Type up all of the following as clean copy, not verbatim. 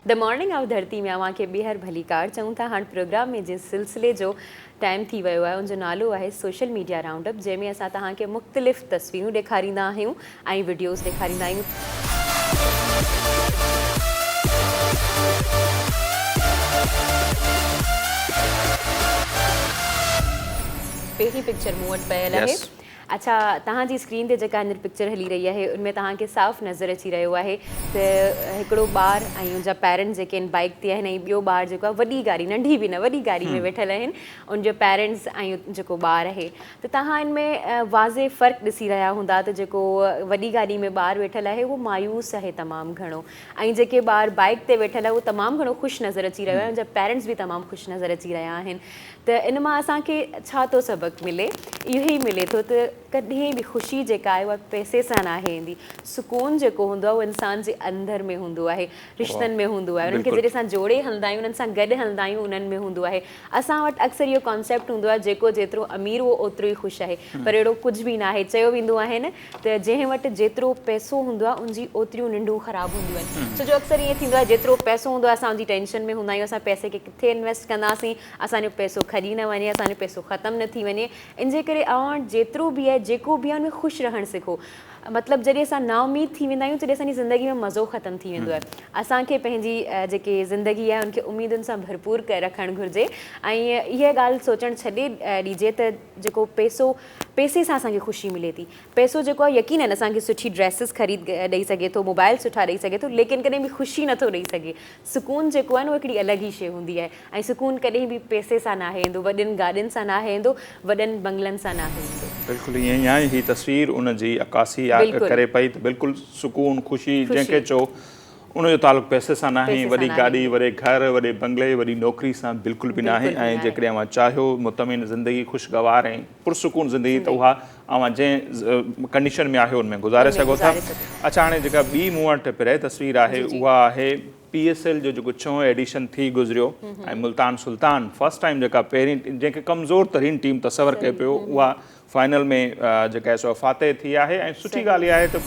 The morning of धरती में अवां खे ॿीहर भली कार चऊं था। हाणे प्रोग्राम में जिस सिलसिले जो टाइम थी वियो आहे उनजो नालो आहे सोशल मीडिया राउंड अप, जंहिंमें असां तव्हांखे मुख़्तलिफ़ तस्वीरूं ॾेखारींदा आहियूं ऐं वीडियोज़ ॾेखारींदा आहियूं। पहिरीं पिक्चर मूं वटि पयल आहे। अच्छा, तव्हांजी स्क्रीन ते जेका हींअर पिक्चर हली रही आहे उनमें तव्हांखे साफ़ नज़र अची रहियो आहे त हिकिड़ो ॿारु ऐं उनजा पेरेंट्स जेके आहिनि बाइक ते आहिनि, ऐं ॿियो ॿारु जेको आहे वॾी गाड़ी, नंढी बि न वॾी गाड़ी में वेठल आहिनि, उनजो पेरेंट्स ऐं जेको ॿारु आहे। त तव्हां इनमें वाज़े फ़र्क़ु ॾिसी रहिया हूंदा त जेको वॾी गाॾी में ॿारु वेठल आहे उहो मायूस आहे तमामु घणो, ऐं जेके ॿारु बाइक ते वेठल आहे उहो तमामु घणो ख़ुशि नज़र अची रहियो आहे, उनजा पेरेंट्स बि तमामु ख़ुशि नज़र अची रहिया आहिनि। त इन मां असांखे छा थो सबक़ु मिले? इहो ई मिले थो त कॾहिं बि ख़ुशी जेका आहे उहा पैसे सां न आहे ईंदी। सुकून जेको हूंदो आहे उहो इंसान जे अंदरि में हूंदो आहे, रिश्तनि में हूंदो आहे, उन्हनि खे जॾहिं असां जोड़े हलंदा आहियूं, उन्हनि सां गॾु हलंदा आहियूं, उन्हनि में हूंदो आहे। असां वटि अक्सर इहो कॉन्सेप्ट हूंदो आहे जेको जेतिरो अमीर उहो ओतिरो ई ख़ुशि आहे, पर अहिड़ो कुझु बि न आहे। चयो वेंदो आहे न त जंहिं वटि जेतिरो पैसो हूंदो आहे उनजी ओतिरियूं निंडूं ख़राबु हूंदियूं आहिनि। छो जो अक्सर ईअं थींदो आहे जेतिरो पैसो हूंदो आहे असां उनजी टेंशन में हूंदा आहियूं, असां पैसे खे किथे इन्वेस्ट कंदासीं, असांजो पैसो खरी न वञे, असांजो पैसो ख़तमु न थी वञे। इन जे करे अव्हां वटि जेतिरो बि आहे जेको बि आहे उनमें ख़ुशि रहणु सिखो। मतिलबु जॾहिं असां नाउमीद थी वेंदा आहियूं तॾहिं असांजी ज़िंदगी में मज़ो ख़तमु थी वेंदो आहे। असांखे पंहिंजी जेकी ज़िंदगी आहे उनखे उमेदुनि सां भरपूर रखणु घुरिजे, ऐं इहा ॻाल्हि सोचणु छॾे ॾिजे त जेको पैसे सां असांखे ख़ुशी मिले थी। पैसो जेको आहे यकीननि असांखे सुठी ड्रेसिस ख़रीद ॾेई सघे थो, मोबाइल सुठा ॾेई सघे थो, लेकिन कॾहिं बि ख़ुशी नथो ॾेई सघे। सुकून जेको आहे न उहो हिकिड़ी अलॻि ई शइ हूंदी आहे, ऐं सुकून कॾहिं बि पैसे सां न आहे ईंदो, वॾनि गाॾियुनि सां न आहे ईंदो, वॾनि बंगलनि सां न आहे ईंदो। बिल्कुलु ईअं ई आहे। हीअ तस्वीर उनजी अकासी करे पई त बिल्कुलु सुकून ख़ुशी जंहिंखे चओ उनजो तालुक़ु पैसे सां न आहे। वॾी गाॾी, वॾे घर, वॾे बंगले, वॾी नौकिरी सां बिल्कुलु बि न आहे। ऐं जेकॾहिं अव्हां चाहियो मुतमिन ज़िंदगी, ख़ुशगवार ऐं पुरसुकून ज़िंदगी, त उहा अव्हां जंहिं कंडीशन में आहे उनमें गुज़ारे सघो था। अच्छा, हाणे जेका ॿी मूं वटि पिरे तस्वीर आहे उहा आहे PSL जो जेको 6हों एडिशन थी गुज़रियो, ऐं मुल्तान सुल्तान फर्स्ट टाइम जेका पहिरीं जंहिंखे कमज़ोर तरीन टीम तसवर कयो पियो उहा फाइनल में जेका आहे सो फातह थी आहे। ऐं सुठी ॻाल्हि इहा आहे त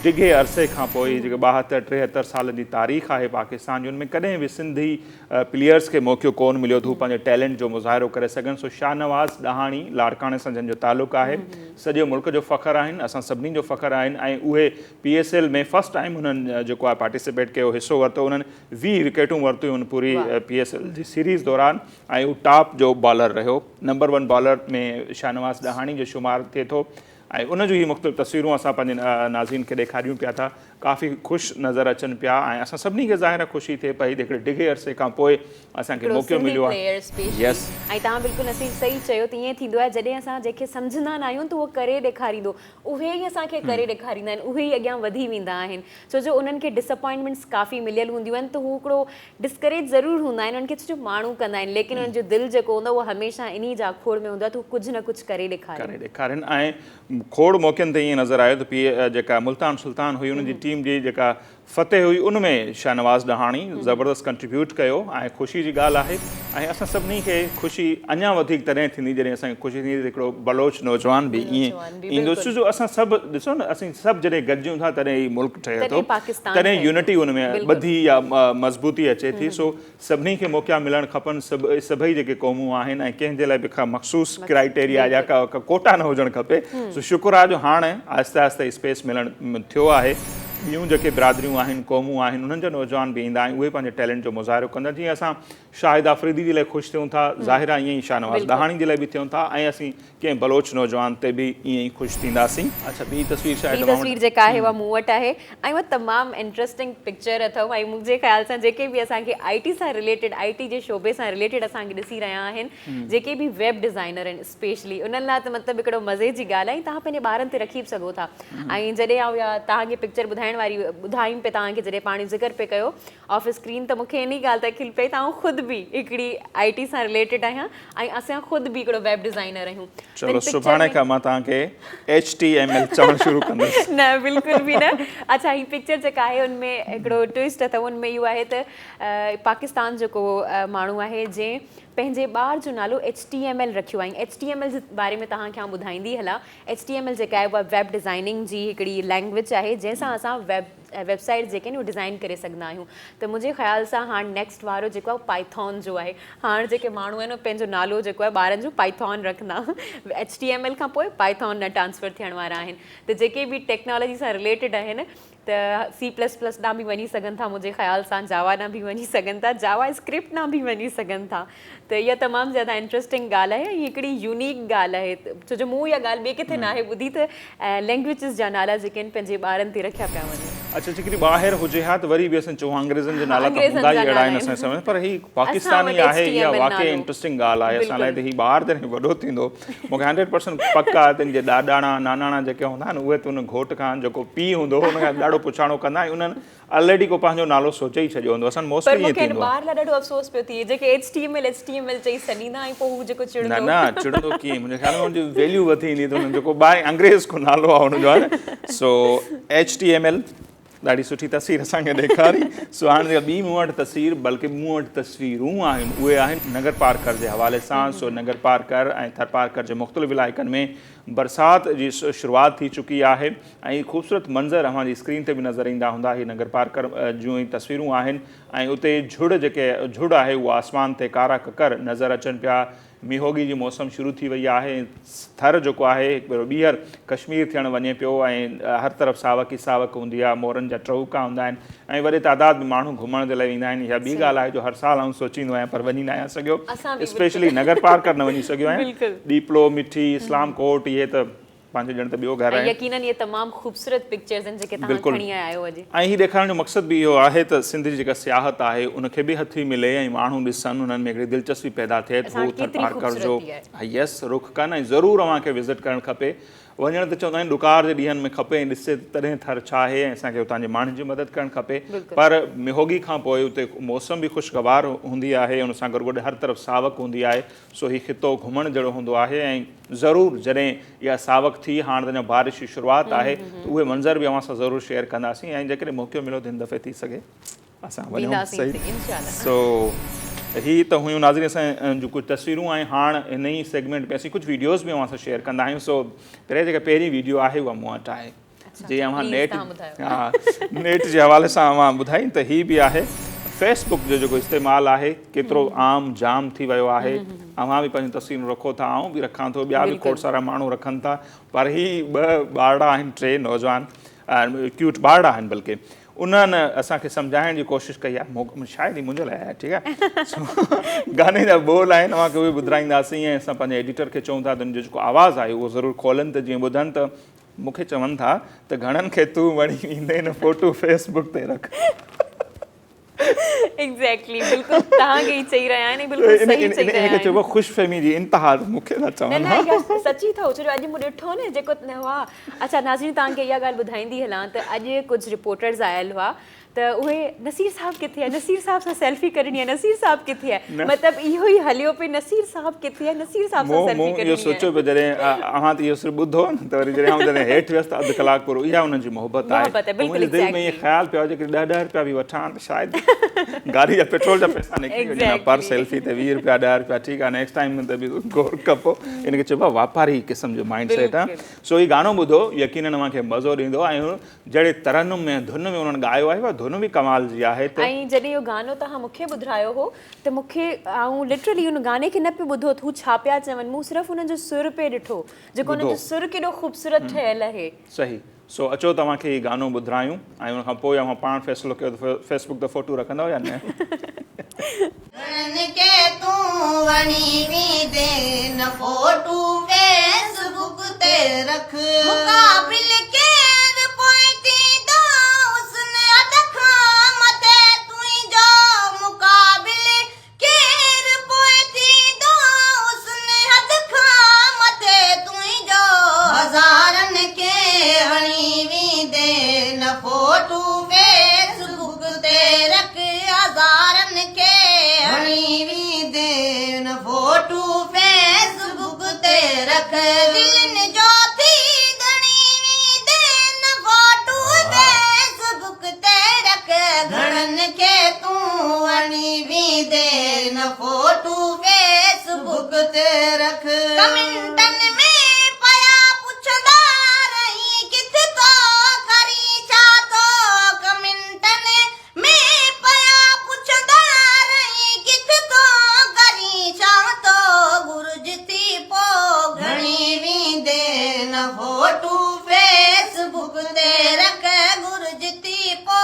डिघे अरसे खां पोइ जेके 72-73 साल जी तारीख़ आहे पाकिस्तान जी, उनमें कॾहिं बि सिंधी प्लेयर्स खे मौक़ो कोन मिलियो त हू पंहिंजे टैलेंट जो मुज़ाहिरो करे सघनि। सो शाहनवाज़ ॾहाणी लाड़काणे सां जंहिंजो तालुक़ु आहे सॼे मुल्क जो फ़ख़्रु आहिनि, असां सभिनी जो फ़ख़्रु आहिनि। ऐं उहे PSL में फस्ट टाइम हुननि जेको आहे पार्टिसिपेट कयो, हिसो वरितो, उन्हनि 20 विकेटूं वरितियूं हुन पूरी PSL जी सीरीज़ दौरान, ऐं हू टॉप जो बॉलर रहियो। नंबर 1 बॉलर में शाहनवाज़ ॾहाणी जो शुमार थिए थो। ऐं उनजूं ही मुख़्तलिफ़ तस्वीरूं असां पंहिंजे नाज़रीन खे ॾेखारियूं पिया था, काफ़ी ख़ुशि नज़र अचनि पिया। ऐं असां सभिनी खे ज़ाहिर ख़ुशी थिए पई हिकिड़े डिघे अरसे खां पोइ असांखे मौक़ो मिलियो आहे। ऐं तव्हां बिल्कुलु असीं सही चयो त ईअं थींदो आहे जॾहिं असां जंहिंखे सम्झंदा न आहियूं त उहो करे ॾेखारींदो, उहे ई असांखे करे ॾेखारींदा आहिनि, उहे ई अॻियां वधी वेंदा आहिनि। छो जो उन्हनि खे डिसअपॉइंटमेंट्स काफ़ी मिलियल हूंदियूं आहिनि, त हू हिकिड़ो डिस्करेज ज़रूरु हूंदा आहिनि, उन्हनि खे छो माण्हू कंदा आहिनि, लेकिन उन्हनि जो दिलि जेको हूंदो आहे उहो हमेशह इन जा खोड़ में हूंदो आहे त हू कुझु न कुझु करे ॾेखारीनि। ऐं खोड़ मौक़नि ते ईअं नज़र आयो त जेका मुल्तान सुल्तान हुई उनजी टीम जी जेका फतेह हुई उनमें शाहनवाज़ ॾहाणी ज़बरदस्त कंट्रीब्यूट कयो, ऐं ख़ुशी जी ॻाल्हि आहे। ऐं असां सभिनी खे ख़ुशी अञा वधीक तॾहिं थींदी जॾहिं असांखे ख़ुशी थींदी हिकिड़ो बलोच नौजवान बि ईअं ईंदो। छो जो असां सभु ॾिसो न, असीं सभु जॾहिं गॾिजूं था तॾहिं ई मुल्क ठहे थो, तॾहिं यूनिटी उनमें ॿधी या मज़बूती अचे थी। सो सभिनी खे मौक़ा मिलणु खपनि, सभई जेके क़ौमूं आहिनि, ऐं कंहिंजे लाइ बि का मख़सूस क्राइटेरिया या का कोटा न हुजणु खपे। सो शुक्र आहे जो हाणे आहिस्ते आहिस्ते स्पेस मिलणु थियो आहे। ॿियूं जेके बिरादरियूं आहिनि, क़ौमूं आहिनि, उन्हनि जा नौजवान बि ईंदा आहिनि, उहे पंहिंजे टैलेंट जो मुज़ाहिरो कंदा। जीअं असां शाहिद आफ़रीदी जे लाइ ख़ुशि थियूं था, ज़ाहिर आहे ईअं ई शाहनवाज़ ॾहाणी जे लाइ बि थियूं था, ऐं असीं कंहिं बलोच नौजवान ते बि ईअं ई ख़ुशि थींदासीं। अच्छा, ॿी तस्वीर जेका आहे उहा मूं वटि आहे, ऐं उहा तमामु इंट्रस्टिंग पिक्चर अथव। ऐं मुंहिंजे ख़्याल सां जेके बि असांखे IT सां रिलेटेड, IT जे शोबे सां रिलेटेड असांखे ॾिसी रहिया आहिनि, जेके बि वेब डिज़ाइनर आहिनि स्पेशली, उन्हनि लाइ त मतिलबु हिकिड़ो मज़े जी ॻाल्हि आहे, तव्हां पंहिंजे ॿारनि ते रखी बि सघो था। ऐं जॾहिं आउं तव्हांखे पिक्चर ॿुधायूं पिया तव्हांखे, जॾहिं पाण ज़िक्र पे कयो ऑफ स्क्रीन, त मूंखे इन ॻाल्हि ते खिल पई त आउं ख़ुदि बि हिकिड़ी IT सां रिलेटेड आहियां, ऐं असां ख़ुदि बि हिकिड़ो वेब डिज़ाइनर आहियूं। चलो सुभाणे खां मां तव्हांखे HTML चवणु शुरू कंदुसि। न, बिल्कुलु बि न। अच्छा, हीअ पिक्चर जेका आहे उनमें हिकिड़ो ट्विस्ट अथव, उनमें इहो आहे त पाकिस्तान जेको माण्हू आहे जंहिं पंहिंजे ॿार जो नालो HTML रखियो आहे। HTML जे बारे में तव्हांखे आउं ॿुधाईंदी हलां। HTML जेका आहे उहा वेब डिज़ाइनिंग जी हिकिड़ी लैंग्वेज आहे जंहिंसां असां वेबसाइट जेके आहिनि उहे डिज़ाइन करे सघंदा आहियूं। त मुंहिंजे ख़्याल सां हाणे नेक्स्ट वारो जेको आहे पाइथॉन जो आहे। हाणे जेके माण्हू आहिनि पंहिंजो नालो जेको आहे ॿारनि जो पाइथॉन रखंदा, HTML खां पोइ पाइथॉन न ट्रांसफर थियण वारा आहिनि। त जेके बि टेक्नोलॉजी सां रिलेटेड आहिनि त C++ ॾांहुं बि वञी सघनि था, मुंहिंजे ख़्याल सां जावा ॾांहुं बि वञी सघनि था, जावा स्क्रिप्ट ॾांहुं बि वञी सघनि था। त इहा तमामु ज़्यादा इंट्रस्टिंग ॻाल्हि आहे, हीअ हिकिड़ी यूनिक ॻाल्हि आहे। छो जो मूं इहा ॻाल्हि ॿिए किथे न आहे ॿुधी त लैंग्वेजिस जा नाला जेके आहिनि पंहिंजे ॿारनि ते रखिया पिया वञनि। अच्छा, जेकॾहिं ॿाहिरि हुजे हा त वरी बि असां चऊं अंग्रेज़नि जे नाला त हूंदा ई अहिड़ा आहिनि असांजे समय, पर हीअ पाकिस्तानी आहे, इहा वाक़ई इंट्रस्टिंग ॻाल्हि आहे असां लाइ। त हीउ ॿार जॾहिं वॾो थींदो, मूंखे 100% पक आहे त जे ॾाॾाणा नानाणा जेके हूंदा आहिनि उहे त उन घोट खां जेको पीउ हूंदो हुन खां ॾाढो पुछाणो कंदा ऐं उन्हनि ऑलरेडी को पंहिंजो नालो सोचे ई छॾियो हूंदो। असां मोस्टली ईअं थींदो आहे। ॿार लाइ ॾाढो अफ़सोस पियो थिए जेके HTML चई छॾींदा ऐं पोइ हू जेको चिड़ंदो। न चिड़ंदो कीअं, मुंहिंजे ख़्याल में हुनजी वैल्यू वधी ईंदी त हुन जेको ॿाहिरि अंग्रेज़ को नालो आहे हुनजो आहे। सो HTML ॾाढी सुठी तस्वीर असांखे ॾेखारी। सो हाणे जेका ॿी मूं वटि तस्वीर बल्कि मूं वटि तस्वीरूं आहिनि उहे आहिनि नगर पार्कर जे हवाले सां। सो नगर पार्कर ऐं थरपारकर जे मुख़्तलिफ़ इलाइक़नि में बरसाति जी शुरूआति थी चुकी आहे ऐं ख़ूबसूरत मंज़र अव्हांजी स्क्रीन ते बि नज़र ईंदा हूंदा। हीअ नगर पार्कर जूं ई तस्वीरूं आहिनि ऐं उते झुड़ आहे उहा आसमान ते कारा ककर नज़र अचनि पिया। मीहोगी जी मौसम शुरू थी वई आहे। थर जेको आहे हिकु भेरो ॿीहर कश्मीर थियणु वञे पियो ऐं हर तरफ़ सावक ई सावक हूंदी आहे, मोरनि जा टहूका हूंदा आहिनि ऐं वॾे तादाद में माण्हू घुमण जे लाइ ईंदा आहिनि। इहा ॿी ॻाल्हि आहे जो हर साल आउं सोचींदो आहियां पर वञी न आहियां सघियो, स्पेशली नगर पार्कर न वञी सघियो आहियां। डीपलो, मिठी, इस्लाम कोट, इहे त पंहिंजो ॼण त ॿियो घर आहे। यकीनन इहे तमामु ख़ूबसूरत पिक्चर्स आहिनि जेके तव्हां खणी आया आहियो अॼु। ऐं हीउ ॾेखारण जो मक़सदु बि इहो आहे त सिंध जी जेका सियाहत आहे उनखे बि हथी मिले ऐं माण्हू ॾिसनि, उन्हनि में हिकिड़ी दिलचस्पी पैदा थिए त हू थरपारकर जो यस रुख कनि ऐं ज़रूरु अव्हांखे विज़िट करणु खपे। वञण त चवंदा आहिनि ॾुकार जे ॾींहंनि में खपे ऐं ॾिसे तॾहिं थर छा आहे ऐं असांखे हुतां जे माण्हुनि जी मदद करणु खपे। पर मिहोगी खां पोइ उते मौसम बि ख़ुशगवार हूंदी आहे, उन सां गॾु हर तरफ़ सावक हूंदी आहे। सो हीउ ख़ितो घुमण जहिड़ो हूंदो आहे ऐं ज़रूरु जॾहिं इहा सावक थी, हाणे त अञा बारिश जी शुरूआति आहे त उहे मंज़र बि अव्हां सां ज़रूरु शेयर कंदासीं ऐं जेकॾहिं मौक़ो मिलियो त हिन दफ़े थी सघे असां वञूं। सो हीअ त हुयूं नाज़रीन असां जूं कुझु तस्वीरूं ऐं हाणे हिन ई सेगमेंट में असीं कुझु वीडियोज़ बि अव्हां सां शेयर कंदा आहियूं। सो पहिरीं वीडियो आहे उहा मूं वटि आहे जीअं अव्हां नेट जे हवाले सां अव्हां ॿुधाई त हीअ बि आहे फेसबुक जो जेको इस्तेमालु आहे केतिरो आम जाम थी वियो आहे। अव्हां बि पंहिंजूं तस्वीरूं रखो था, आउं बि रखां थो, ॿिया बि खोड़ सारा माण्हू रखनि था। पर हीअ ॿ ॿारड़ा आहिनि, टे नौजवान क्यूट ॿारड़ा आहिनि बल्कि, उन्हनि असांखे सम्झाइण जी कोशिशि कई आहे। शायदि ई मुंहिंजे लाइ आहे, ठीकु आहे। गाने जा बोल आहिनि, अव्हांखे उहे ॿुधाईंदासीं ऐं असां पंहिंजे एडिटर खे चऊं था त उनजो जेको आवाज़ु आहे उहो ज़रूरु खोलनि त जीअं ॿुधनि त मूंखे चवनि था त घणनि खे तूं वणी ईंदे न फोटो फेसबुक ते रख। एग्ज़ैक्टली, बिल्कुलु तव्हांखे ई चई रहिया आहिनि, बिल्कुलु सही चई रहिया आहिनि। इनखे चइबो ख़ुशफ़हमी जी इंतिहा, मूंखे न चवनि। न सची अथव, छो जो अॼु मूं ॾिठो न जेको हुआ। अच्छा नाज़रीन, तव्हांखे इहा ॻाल्हि ॿुधाईंदी हलां त अॼु कुझु रिपोर्टर्स आयल हुआ त उहे नसीर साहब किथे आहे, नसीर साहब सां सेल्फी करणी आहे, नसीर साहब किथे आहे। मतिलबु इहो ई हलियो पियो, नसीर साहब किथे आहे, नसीर साहब सां सेल्फी करणी आहे। इहो सोचियो पियो जॾहिं अव्हां त इहो सिर्फ़ु ॿुधो न त वरी जॾहिं हेठि वियसि त अधु कलाकु पूरो, इहा हुननि जी मोहबत आहे। मुंहिंजे दिलि में इहो ख़्यालु पियो जे ₹10 बि वठां त शायदि गाॾी जा पेट्रोल जा पैसा निकिरी वञनि पर सेल्फी ते ₹20 ₹10, ठीकु आहे। नेक्स्ट टाइम ते बि गौर कबो। इनखे चइबो आहे वापारी क़िस्म जो माइंड सेट आहे। सो हीउ गानो ॿुधो, यकीनन अव्हांखे मज़ो ॾींदो ऐं जहिड़े तरन्नुम में धुन में उन्हनि ॻायो आहे उहा धुन बि कमाल जी आहे। ऐं जॾहिं इहो गानो तव्हां मूंखे ॿुधायो हो त मूंखे आउं लिटरली हुन गाने खे न पियो ॿुधो हू छा पिया चवनि, मूं सिर्फ़ु हुनजो सुर पियो ॾिठो जेको हुनजो सुर केॾो ख़ूबसूरत ठहियलु आहे। सही। सो अचो तव्हांखे हीउ गानो ॿुधायूं ऐं हुनखां पोइ अव्हां पाण फ़ैसिलो कयो त फेसबुक ते फोटो रखंदव या न। फोटू फोटू फेसबुक ते रख गुरजती पो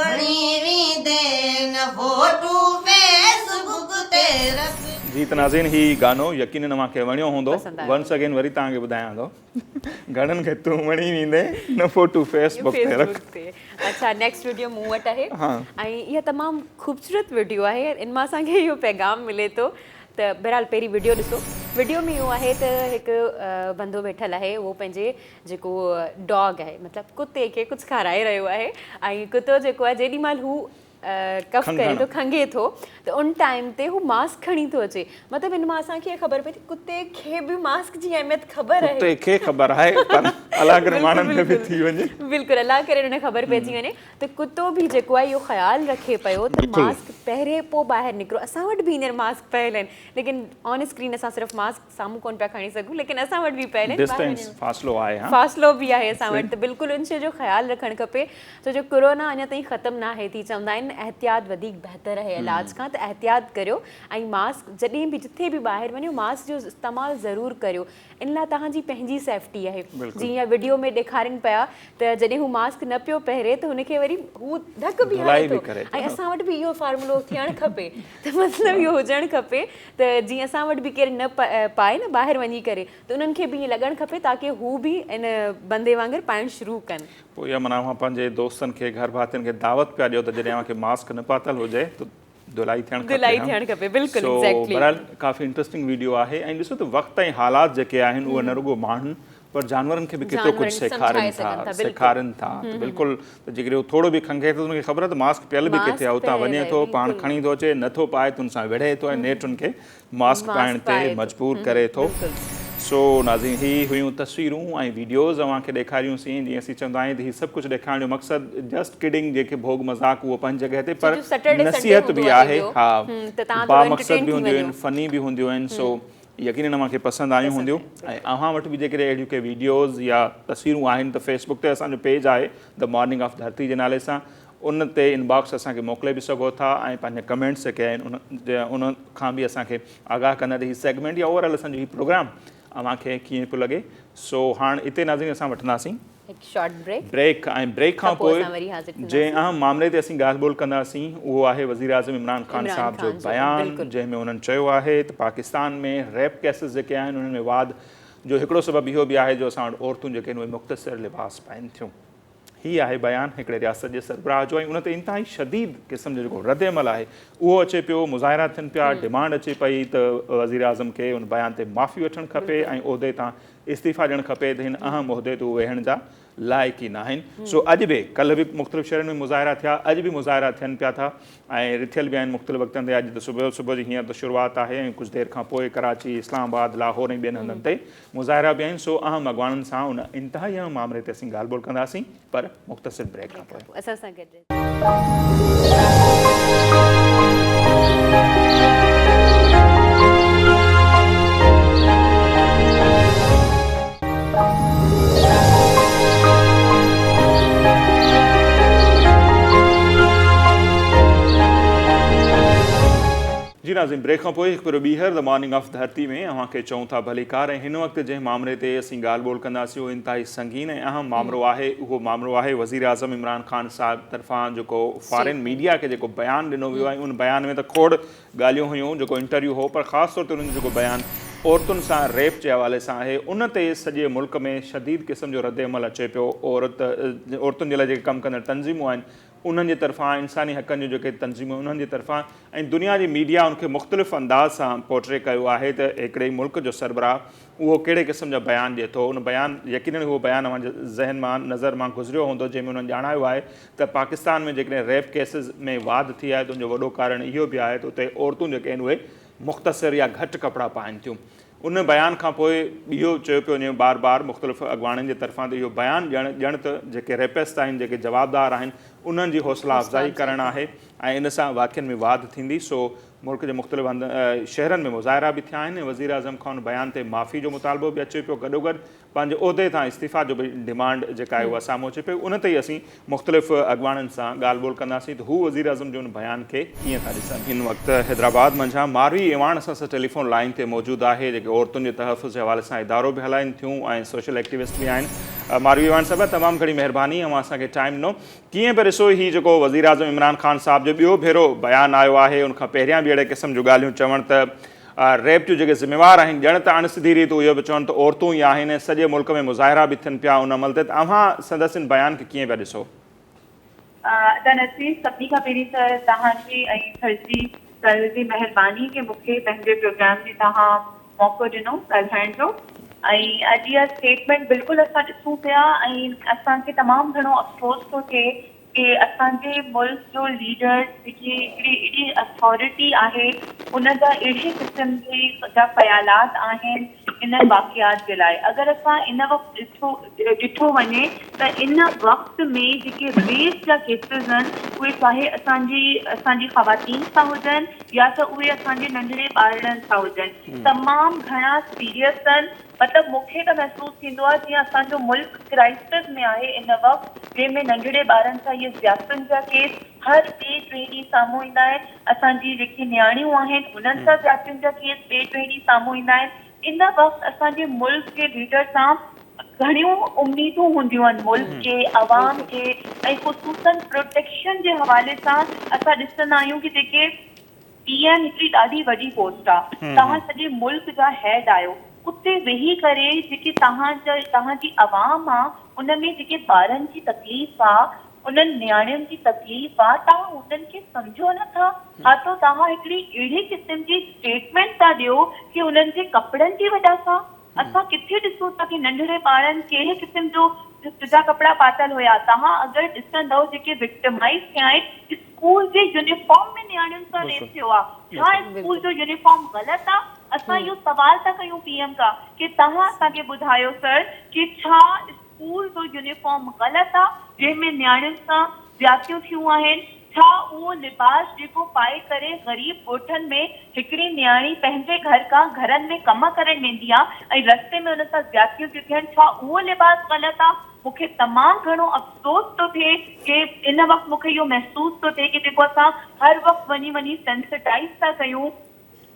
घणी वींदे न फोटू फेसबुक ते रख। जी त नाज़रीन ही गानो यकीनन मूंखे वणियो हूंदो पसंदि आयो। वंस अगेन वरी तव्हांखे ॿुधायां थो घणनि खे तूं वणी वेंदे न फोटू फेसबुक ते रख। फेसबुक ते अच्छा नेक्स्ट वीडियो मूं वटि आहे ऐं इहा तमामु ख़ूबसूरत वीडियो आहे इन मां असांखे इहो पैगाम मिले थो त बहरहाल पहिरीं वीडियो ॾिसो वीडियो में इहो आहे त हिकु बंदो वेठल आहे उहो पंहिंजे जेको डॉग आहे मतिलबु कुते खे कुझु खाराए रहियो आहे ऐं कुतो जेको आहे जेॾी महिल हू कफ करे थो खंघे थो त उन टाइम ते हू मास्क खणी थो अचे मतिलबु हिन मां असांखे इहा ख़बर पई थी कुते खे बि मास्क जी अहमियत ख़बर आहे कुते खे ख़बर आहे पर अलाह करे माण्हुनि खे बि थी वञे बिल्कुलु अलाह करे हुन ख़बर पइजी वञे त कुतो बि जेको आहे इहो ख़्यालु रखे पियो त मास्क पहिरें पोइ ॿाहिरि निकिरो असां वटि बि हींअर मास्क पियल आहिनि लेकिन ऑन स्क्रीन असां सिर्फ़ु मास्क साम्हूं कोन पिया खणी सघूं लेकिन असां वटि बि पियल आहिनि डिस्टेंस फासलो आहे हा फ़ासिलो बि आहे असां वटि त बिल्कुलु इन शइ जो ख़्यालु रखणु खपे छो जो कोरोना अञा ताईं ख़तमु न आहे थी चवंदा आहिनि एहतियात वधीक बहितर आहे इलाज खां त एहतियात करियो ऐं मास्क जॾहिं बि जिथे बि ॿाहिरि वञो मास्क जो इस्तेमालु ज़रूरु करियो इन लाइ तव्हांजी पंहिंजी सेफ्टी आहे जीअं वीडियो में ॾेखारनि पिया त जॾहिं हू मास्क न पियो पहिरे त हुनखे वरी हू धक बि हणे थो ऐं असां वटि बि इहो फॉर्मुलो थियणु खपे त मतिलबु इहो हुजणु खपे त जीअं असां वटि बि केरु न पाए न ॿाहिरि वञी करे त उन्हनि खे बि ईअं लॻणु खपे ताकी हू बि इन बंदे वांगुरु पाइणु शुरू कनि पोइ इहा माना पंहिंजे दोस्तनि खे घर भातियुनि खे दावत पिया ॾियो त जॾहिं मूंखे मास्क न पातल हुजे त धुलाई थियणु खपे बिल्कुलु बहरहाल काफ़ी इंट्रस्टिंग वीडियो आहे ऐं ॾिसो त वक़्तु ऐं हालात जेके आहिनि उहे न रुॻो माण्हुनि पर जानवरनि खे बि केतिरो कुझु सेखारनि था त बिल्कुलु त जेकॾहिं थोरो बि खंघे थो उनखे ख़बर आहे त मास्क पियल बि किथे आहे उतां वञे थो पाण खणी थो अचे नथो पाए त हुन सां विढ़े थो ऐं नेठ उनखे मास्क पाइण ते मजबूर करे थो सो नाज़रीन ही हुयूं तस्वीरूं ऐं वीडियोज़ तव्हांखे ॾेखारियूंसीं जीअं असीं चवंदा आहियूं त हीउ सभु कुझु ॾेखारण जो मक़सदु जस्ट किडिंग जेके भोग मज़ाक उहो पंहिंजी जॻह ते पर नसीहत बि आहे हा बामक़सद बि हूंदियूं आहिनि फ़नी बि हूंदियूं आहिनि सो यकीनन मूंखे पसंदि आयूं हूंदियूं ऐं अव्हां वटि बि जेकॾहिं अहिड़ियूं के वीडियोज़ या तस्वीरूं आहिनि त फेसबुक ते असांजो पेज आहे द मॉर्निंग ऑफ धरती जे नाले सां उन ते इनबॉक्स असांखे मोकिले बि सघो था ऐं पंहिंजा कमेंट्स जेके आहिनि उन खां बि असांखे आगाह कंदा त हीउ सेगमेंट या ओवरऑल असांजो हीउ प्रोग्राम अव्हांखे कीअं पियो लॻे सो हाणे हिते नाज़रीन असां वठंदासीं ब्रेक ऐं ब्रेक खां पोइ जंहिं अहम मामले ते असीं ॻाल्हि ॿोल कंदासीं उहो आहे वज़ीर आज़म इमरान ख़ान साहब जो बयानु जंहिंमें उन्हनि चयो आहे त पाकिस्तान में रेप केसिस जेके आहिनि उन्हनि में वाद जो हिकिड़ो सबबु इहो बि आहे जो असां वटि औरतूं जेके आहिनि उहे मुख़्तसिर लिबास पाइनि थियूं हीअ आहे बयानु हिकिड़े रियासत जे सरबराह जो ऐं उन ते इंतिहाई शदीद क़िस्म जो जेको रद्द अमल आहे उहो अचे पियो मुज़ाहिरा थियनि पिया डिमांड अचे पई त वज़ीर आज़म खे उन बयान ते माफ़ी वठणु खपे ऐं उहिदे तां इस्तीफ़ा ॾियणु खपे त हिन अहम उहिदे ते उहे वेहण जा लाइक़ ई न आहिनि सो अॼु बि कल्ह बि मुख़्तलिफ़ शहरनि में मुज़ाहिरा थिया अॼु बि मुज़ाहिरा थियनि पिया था ऐं रिथियल बि आहिनि मुख़्तलिफ़ वक़्तनि ते अॼु त सुबुह जी हींअर त शुरूआति आहे ऐं कुझु देरि खां पोइ कराची इस्लामाबाद लाहौर ऐं ॿियनि हंधनि ते मुज़ाहिरा बि आहिनि सो अहम अॻवाननि सां उन इंतिहाई अहम मामले ते असीं ॻाल्हि ॿोल कंदासीं पर मुख़्तसिर ब्रेक खां पोइ असां सां गॾु जी नाज़रीन ब्रेक खां पोइ हिकु भेरो ॿीहर द मॉर्निंग ऑफ धरती में अव्हांखे चऊं था भलीकार ऐं हिन वक़्तु जंहिं मामले ते असीं ॻाल्हि ॿोल कंदासीं उहो इंतिहाई संगीन ऐं अहम मामिलो आहे उहो मामिलो आहे वज़ीर आज़म इमरान ख़ान साहिब तरफ़ां जेको फॉरेन मीडिया खे जेको बयानु ॾिनो वियो आहे उन बयान में त खोड़ ॻाल्हियूं हुयूं जेको इंटरव्यू हो पर ख़ासि तौर ते उन्हनि जो जेको बयानु औरतुनि सां रेप जे हवाले सां आहे उन ते सॼे मुल्क में शदीद क़िस्म जो रद्द अमल अचे पियो औरतुनि जे लाइ जेके कमु कंदड़ तंज़ीमूं आहिनि उन्हनि जे तरफ़ां इंसानी हक़नि जो जेके तंज़ीमूं उन्हनि जे तरफ़ां ऐं दुनिया जी मीडिया उनखे मुख़्तलिफ़ अंदाज़ सां पोर्ट्रे कयो आहे त हिकिड़े मुल्क जो सरबराह उहो कहिड़े क़िस्म जा बयान ॾिए थो उन बयानु यकीनन उहो बयानु अव्हांजे ज़हन मां नज़र मां गुज़रियो हूंदो जंहिंमें उन्हनि ॼाणायो आहे त पाकिस्तान में जेकॾहिं रेप केसिस में वाध थी आहे त उनजो वॾो कारण इहो बि आहे त उते औरतूं जेके आहिनि उहे मुख़्तसिर या घटि कपिड़ा पाइनि थियूं उन बयान खां पोइ इहो चयो पियो वञे बार बार मुख़्तलिफ़ अॻवाननि जे तरफ़ां त इहो बयानु ॼण त जेके रेपिस्ट आहिनि जेके जवाबदार आहिनि उन्हनि जी हौसला अफ़ज़ाई करणु आहे ऐं इन सां वाक़िअनि में वाध थींदी सो मुल्क जे मुख़्तलिफ़ शहरनि में मुज़ाहिरा बि थिया आहिनि। वज़ीर आज़म खां बयान ते माफ़ी जो मुतालबो बि अचे पियो, गॾोगॾु पंहिंजे उहिदे तां इस्तीफ़ा जो बि डिमांड जेका आहे उहा साम्हूं अचे पई। उन ते ई असीं मुख़्तलिफ़ अॻवाननि सां ॻाल्हि ॿोल कंदासीं त हू वज़ीर आज़म जो उन बयान खे कीअं था ॾिसनि। हिन वक़्तु हैदराबाद मंझां मारवी ईवान असां सां टेलीफोन लाइन ते मौजूदु आहे, जेके औरतुनि जे तहफ़ुज़ जे हवाले सां इदारो बि हलाइनि थियूं ऐं सोशल एक्टिविस्ट बि आहिनि। मारवी ईवान साहिब, तमामु घणी महिरबानी ऐं असांखे टाइम ॾिनो। कीअं पिया ॾिसो हीउ जेको वज़ीर आज़म इमरान ख़ान साहिब जो ॿियो भेरो बयानु आयो आहे, उनखां पहिरियां बि अहिड़े क़िस्म जूं ॻाल्हियूं चवण त रेप जूं जेके ज़िम्मेवार आहिनि, ॼण त अणसिधी रीति इहो बि चवनि त औरतूं ई आहिनि, सॼे मुल्क में मुज़ाहिरा बि थियनि पिया उन अमल ते। तव्हां संदसि इन बयान खे कीअं पिया ॾिसो? नसीर, सभिनी खां पहिरीं त तव्हांजी ऐं फर्ज़ी कल जी महिरबानी कि मूंखे पंहिंजे प्रोग्राम में तव्हां मौक़ो ॾिनो ॻाल्हाइण जो। ऐं अॼु इहा स्टेटमेंट बिल्कुलु असां ॾिसूं पिया ऐं असांखे तमामु घणो अफ़सोस थो थिए कि असांजे मुल्क जो लीडर जेकी हिकिड़ी एॾी अथॉरिटी आहे, उन जा अहिड़े क़िस्म जा ख़्यालात आहिनि इन वाक़ियात जे लाइ। अगरि असां इन वक़्तु ॾिठो वञे त इन वक़्त में जेके रेप जा केसिस आहिनि, उहे चाहे असांजी ख़वातीन सां हुजनि या त उहे असांजे नंढड़े ॿारनि सां हुजनि, तमामु घणा सीरियस आहिनि। मतिलबु मूंखे त महसूसु थींदो आहे जीअं असांजो मुल्क क्राइसिस में आहे इन वक़्तु, जंहिंमें नंढड़े ॿारनि सां इहे ज़्यादतियुनि जा केस हर ॿिए टे ॾींहुं साम्हूं ईंदा आहिनि। असांजी जेकी न्याणियूं आहिनि उन्हनि सां ज़्यादतियुनि जा केस ॿिए टे ॾींहुं साम्हूं ईंदा आहिनि। इन वक़्तु असांजे मुल्क जे लीडर सां घणियूं उम्मीदूं हूंदियूं आहिनि मुल्क के, अवाम के, ऐं ख़ुसूसन प्रोटेक्शन जे हवाले सां असां ॾिसंदा आहियूं कि जेके PM हिकिड़ी ॾाढी वॾी पोस्ट आहे, तव्हां सॼे मुल्क जा हेड आहियो, उते वेही करे जेके तव्हांजी अवाम आहे उन में जेके ॿारनि जी तकलीफ़ आहे, उन्हनि न्याणियुनि जी तकलीफ़ आहे, तव्हां उन्हनि खे सम्झो नथा। हा तो तव्हां हिकिड़ी अहिड़ी क़िस्म जी स्टेटमेंट था ॾियो कि उन्हनि जे कपिड़नि जी वजह सां असां किथे ॾिसूं था कि नंढड़े ॿारनि कहिड़े क़िस्म जो जा कपिड़ा पातल हुया। तव्हां अगरि ॾिसंदव जेके विक्टिमाइज़ थिया आहिनि, स्कूल जे यूनिफॉर्म में न्याणियुनि सां रेप थियो आहे। छा स्कूल जो यूनिफॉर्म ग़लति आहे? असां इहो सवाल था कयूं PM खां कि तव्हां असांखे ॿुधायो सर कि छा स्कूल जो यूनिफॉर्म ग़लति आहे जंहिंमें न्याणियुनि सां ज़्यादतियूं थियूं आहिनि? छा उहो लिबास जेको पाए करे ग़रीब ॻोठनि में हिकिड़ी न्याणी पंहिंजे घरनि में कम करणु वेंदी आहे ऐं रस्ते में हुन सां ज़्यादतियूं थियूं थियनि, छा उहो लिबास ग़लति आहे? मूंखे तमामु घणो अफ़सोस थो थिए कि इन वक़्तु मूंखे इहो महसूसु थो थिए कि जेको असां हर वक़्तु वञी सेंसिटाइज़ था कयूं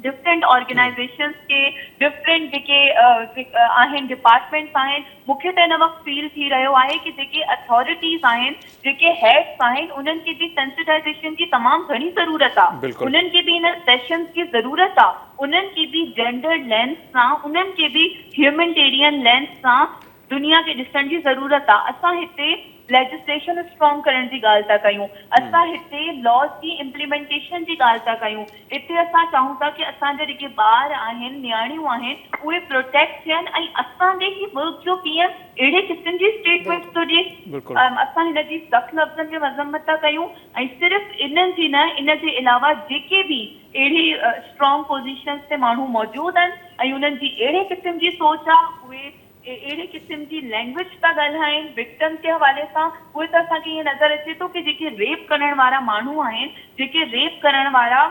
डिफरेंट ऑर्गेनाइजेशंस के, डिफरेंट जेके आहिनि डिपार्टमेंट्स आहिनि, मूंखे त इन वक़्तु फील थी रहियो आहे कि जेके अथॉरिटीज़ आहिनि, जेके हेड्स आहिनि, उन्हनि खे बि सेंसिटाइजेशन जी तमामु घणी ज़रूरत आहे। उन्हनि खे बि इन सेशंस की ज़रूरत आहे। उन्हनि खे बि जेंडर लेंस सां, उन्हनि खे बि ह्यूमैनिटेरियन लेंस सां दुनिया खे ॾिसण जी ज़रूरत आहे। असां हिते लेजिस्लेशन स्ट्रॉन्ग करण जी ॻाल्हि था कयूं, असां हिते लॉज जी इम्प्लीमेंटेशन जी ॻाल्हि था कयूं, हिते असां चाहियूं था कि असांजा जेके ॿार आहिनि, न्याणियूं आहिनि, उहे प्रोटेक्ट थियनि ऐं असांजे ई मुल्क जो PM अहिड़े क़िस्म जी स्टेटमेंट थो ॾिए। असां हिन जी सख़्तु लफ़्ज़नि में मज़म्मत था कयूं ऐं सिर्फ़ु इन्हनि जी न, इन जे अलावा जेके बि अहिड़ी स्ट्रॉन्ग पोज़ीशन्स ते माण्हू मौजूदु आहिनि ऐं उन्हनि जी अहिड़े क़िस्म जी सोच आहे, उहे अहिड़े क़िस्म जी लैंग्वेज था ॻाल्हाइनि विक्टिम जे हवाले सां, उहे त असांखे ईअं नज़र अचे थो कि जेके रेप करण वारा माण्हू आहिनि, जेके रेप करण वारा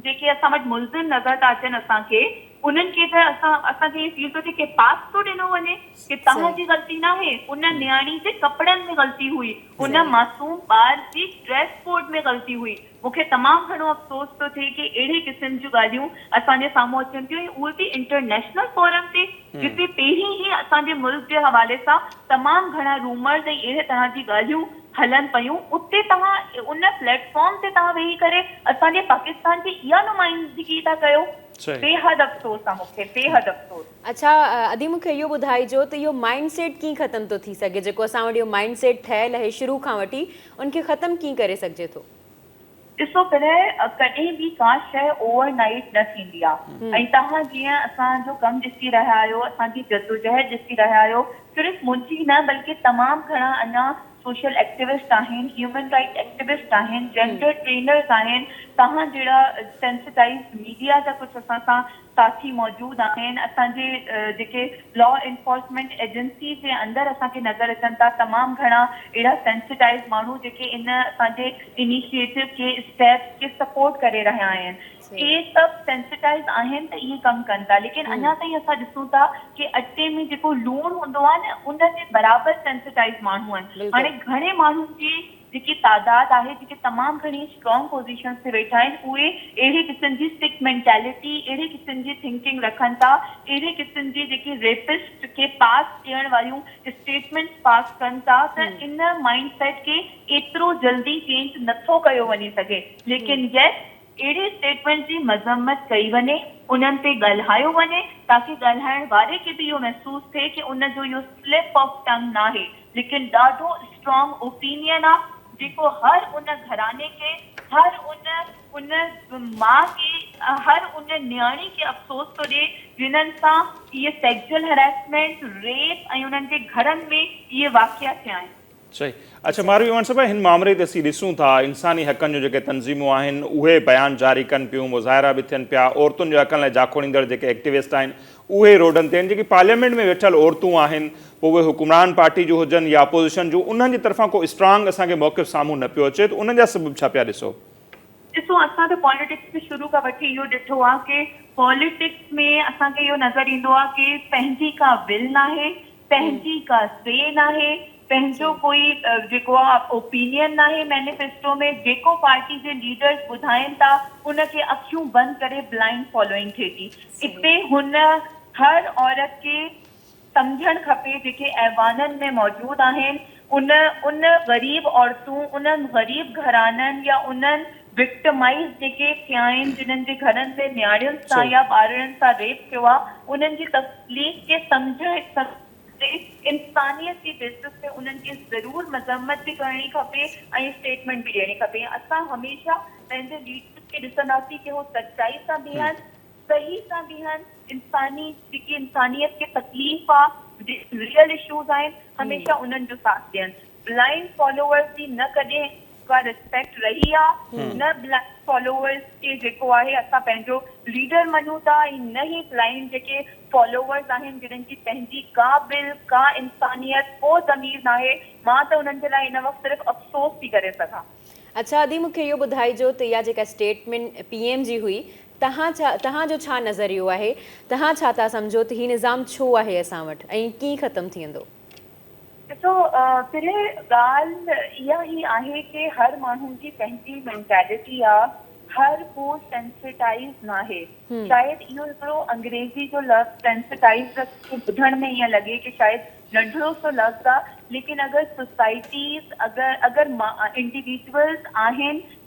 जेके असां वटि मुलज़िम नज़र था अचनि असांखे, उन्हनि खे त असांखे ईअं फील थो थिए कि पास थो ॾिनो वञे कि तव्हांजी ग़लती न आहे, उन न्याणी जे कपिड़नि में ग़लती हुई, उन मासूम ॿार जी ड्रेस कोड में ग़लती हुई। मूंखे तमामु घणो अफ़सोस थो थिए कि अहिड़े क़िस्म जूं ॻाल्हियूं असांजे साम्हूं अचनि थियूं, उहे बि इंटरनेशनल फोरम ते, जिते पहिरीं ई असांजे मुल्क जे हवाले सां तमामु घणा रूमर्स ऐं अहिड़े तरह जी ॻाल्हियूं हलनि पयूं। उते तव्हां उन प्लेटफॉर्म ते तव्हां वेही करे असांजे पाकिस्तान जी इहा नुमाइंदगी था कयो। बेहद अफ़सोस आहे मूंखे, बेहद अफ़सोस। अच्छा अदी, मूंखे इहो ॿुधाइजो त इहो माइंड सेट कीअं ख़तमु थो थी सघे, जेको असां वटि इहो माइंड सेट ठहियलु आहे शुरू खां वठी, उनखे ख़तमु कीअं करे सघिजे थो? ॾिसो, कॾहिं बि का शइ ओवरनाइट न थींदी आहे ऐं तव्हां जीअं असांजो कमु ॾिसी रहिया आहियो, असांजी जदोजहद ॾिसी रहिया आहियो, सिर्फ़ु मुंहिंजी न बल्कि तमामु घणा अञा सोशल एक्टिविस्ट आहिनि, ह्यूमन राइट एक्टिविस्ट आहिनि, जेंडर ट्रेनर्स आहिनि, तव्हां जहिड़ा सेंसिटाइज़ मीडिया जा कुझु असां सां साथी मौजूद आहिनि, असांजे जेके लॉ एनफोर्समेंट एजेंसी जे अंदरि असांखे नज़र अचनि था तमामु घणा अहिड़ा सेंसिटाइज़ माण्हू जेके इन असांजे इनिशिएटिव के स्टेप्स खे सपोर्ट करे रहिया आहिनि। इहे सभु सेंसिटाइज़ आहिनि त इहे कमु कनि था, लेकिन अञा ताईं असां ॾिसूं था कि अटे में जेको लूणु हूंदो आहे न उन जे बराबरि सेंसिटाइज़ माण्हू आहिनि। हाणे घणे माण्हुनि जी जेकी तादाद आहे जेके तमामु घणी स्ट्रॉन्ग पोज़ीशन ते वेठा आहिनि, उहे अहिड़े क़िस्म जी सिक मेंटेलिटी, अहिड़े क़िस्म जी थिंकिंग रखनि था, अहिड़े क़िस्म जी जेकी रेपिस्ट खे पास ॾियण वारियूं स्टेटमेंट्स पास कनि था त इन माइंड सेट खे एतिरो जल्दी चेंज नथो कयो वञी सघे। लेकिन यस, अहिड़े स्टेटमेंट जी मज़म्मत कई वञे, उन्हनि ते ॻाल्हायो वञे ताकि ॻाल्हाइण वारे खे बि इहो महसूसु थिए कि उन जो इहो स्लिप ऑफ टंग न आहे, लेकिन ॾाढो स्ट्रॉन्ग ओपिनियन आहे जेको हर उन घराने खे, हर उन माँ के, हर उन न्याणी खे अफ़सोस थो ॾिए जिन्हनि सां इहे सेक्सुअल हैरेसमेंट, रेप ऐं उन्हनि जे घरनि में इहे वाक़िया थिया आहिनि। सही। अच्छा मारवी इमन साहब, हिन मामले ते असीं ॾिसूं था इंसानी हक़नि जो जेके तंज़ीमूं आहिनि उहे बयान जारी कनि पियूं, मुज़ाहिरा बि थियनि पिया, औरतुनि जे हक़नि लाइ जाखोड़ींदड़ जेके एक्टिविस्ट आहिनि उहे रोडनि ते आहिनि, जेकी पार्लियामेंट में वेठल औरतूं आहिनि, पोइ उहे हुकुमरान पार्टी जो हुजनि या अपोज़िशन जो, उन्हनि जी तरफ़ां को स्ट्रांग असांखे मौक़िफ़ साम्हूं न पियो अचे, त उन्हनि जा सबब छा पिया ॾिसो? ॾिसो, असां त पॉलिटिक्स में शुरू खां वठी इहो ॾिठो आहे कि पॉलिटिक्स में असांखे इहो नज़र ईंदो आहे कि पंहिंजी का विल नाहे, पंहिंजी का से नाहे, पंहिंजो कोई जेको आहे ओपिनियन नाहे मैनिफेस्टो में, जेको पार्टी जे लीडर्स ॿुधाइनि था उनखे अखियूं बंदि करे ब्लाइंड फॉलोइंग थिए थी। इते हुन हर औरत खे सम्झणु खपे जेके ऐवाननि में मौजूद आहिनि, उन ग़रीब औरतूं, उन्हनि ग़रीब घराननि या उन्हनि विक्टिमाइज़ जेके थिया आहिनि जिन्हनि जे घरनि में न्याणियुनि सां या ॿारनि सां रेप थियो आहे, उन्हनि जी तकलीफ़ खे सम्झणु, इंसानियत जी बेसिस ते उन्हनि खे ज़रूर मज़म्मत बि करणी खपे ऐं स्टेटमेंट बि ॾियणी खपे। असां हमेशह पंहिंजे लीडर्स खे ॾिसंदासीं कि हो सच्चाई सां बीहनि, सही सां बीहनि, इंसानी जेकी इंसानियत खे तकलीफ़ आहे, रियल इशूज़ आहिनि, हमेशह उन्हनि जो साथ ॾियनि। ब्लाइंड फॉलोअर्स जी न कॾहिं का रिस्पेक्ट रही आहे, न ब्लाइंड फॉलोअर्स खे जेको आहे असां पंहिंजो लीडर मञूं था, ऐं न ई ब्लाइंड जेके फॉलोअर्स आहिनि जिन्हनि जी पंहिंजी का बिल, का इंसानियत, को ज़मीर नाहे। मां त उन्हनि जे लाइ हिन वक़्तु सिर्फ़ु अफ़सोस थी करे सघां। अच्छा अदी, मूंखे इहो ॿुधाइजो त इहा जेका स्टेटमेंट PM जी हुई, तव्हांजो छा नज़रियो आहे? तव्हां छा था सम्झो त हीउ निज़ाम छो आहे असां वटि ऐं कीअं ख़तमु थी वेंदो? ॾिसो, पहिरें ॻाल्हि इहा ई आहे कि हर माण्हू जी पंहिंजी मेंटेलिटी आहे, हर को सेंसिटाइज़ न आहे। शायदि इहो हिकिड़ो अंग्रेज़ी जो लफ़्ज़ सेंसिटाइज़ ॿुधण में ईअं लॻे कि शायदि नंढड़ो सो लफ़्ज़ आहे, लेकिन अगरि सोसाइटीज़, अगरि इंडिविजुअल्स आहिनि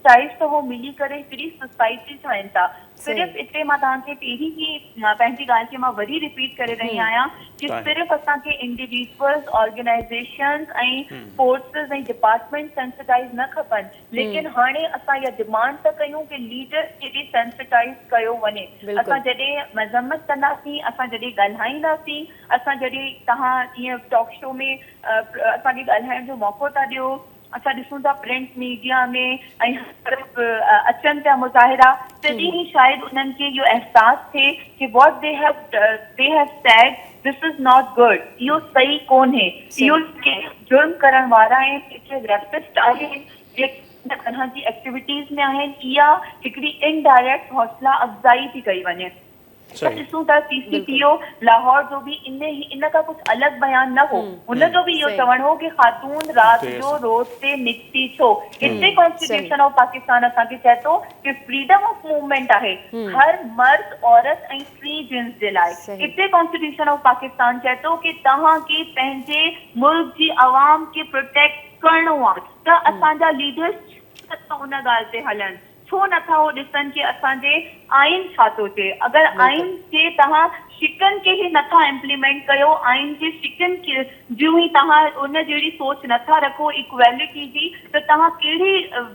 साइज़ त हो मिली करे हिकिड़ी सोसाइटी ठाहिनि था। सिर्फ़ु इते मां तव्हांखे पहिरीं ई पंहिंजी ॻाल्हि खे मां वरी रिपीट करे रही आहियां कि सिर्फ़ु असांखे इंडिविजुअल्स, ऑर्गेनाइज़ेशन्स ऐं फोर्सिस ऐं डिपार्टमेंट सेंसिटाइज़ न खपनि, लेकिन हाणे असां इहा डिमांड था कयूं कि लीडर्स खे बि सेंसिटाइज़ कयो वञे। असां जॾहिं मज़म्मत कंदासीं, असां जॾहिं ॻाल्हाईंदासीं, असां जॾहिं तव्हां ईअं टॉक शो में असांखे ॻाल्हाइण जो मौक़ो था ॾियो, असां ॾिसूं था प्रिंट मीडिया में ऐं अचनि पिया मुज़ाहिरा, तॾहिं ई शायदि उन्हनि खे इहो अहसासु थिए कि what they have said this is not good, इहो सही कोन्हे, इहो जुर्म करण वारा आहिनि, जेके रेपिस्ट आहिनि, जेके इन तरह जी एक्टिविटीज़ में आहिनि, इहा हिकिड़ी इनडायरेक्ट हौसला अफ़ज़ाई थी कई वञे। त ॾिसूं था CCPO लाहौर जो बि इन खां कुझु अलॻि बयान न हो, हुनजो बि इहो चवणु हो कि ख़ातून राति जो रोड ते निकिती छो। हिते कॉन्स्टिट्यूशन ऑफ पाकिस्तान असांखे चए थो कि फ्रीडम ऑफ मूवमेंट आहे हर मर्द, औरत ऐं फ्री जिन्स जे लाइ। हिते कॉन्स्टिट्यूशन ऑफ पाकिस्तान चए थो कि तव्हांखे पंहिंजे मुल्क जी आवाम खे प्रोटेक्ट करणो आहे, त असांजा लीडर्स हुन ॻाल्हि ते हलनि, छो नथा हो ॾिसनि कि असांजे आइन छा थो चए। अगरि आइन खे तव्हां शिकनि खे ई नथा इम्प्लीमेंट कयो आइन जे शिकनि खे जूं ई तव्हां उन जहिड़ी सोच नथा रखो इक्वेलिटी जी त तव्हां कहिड़ी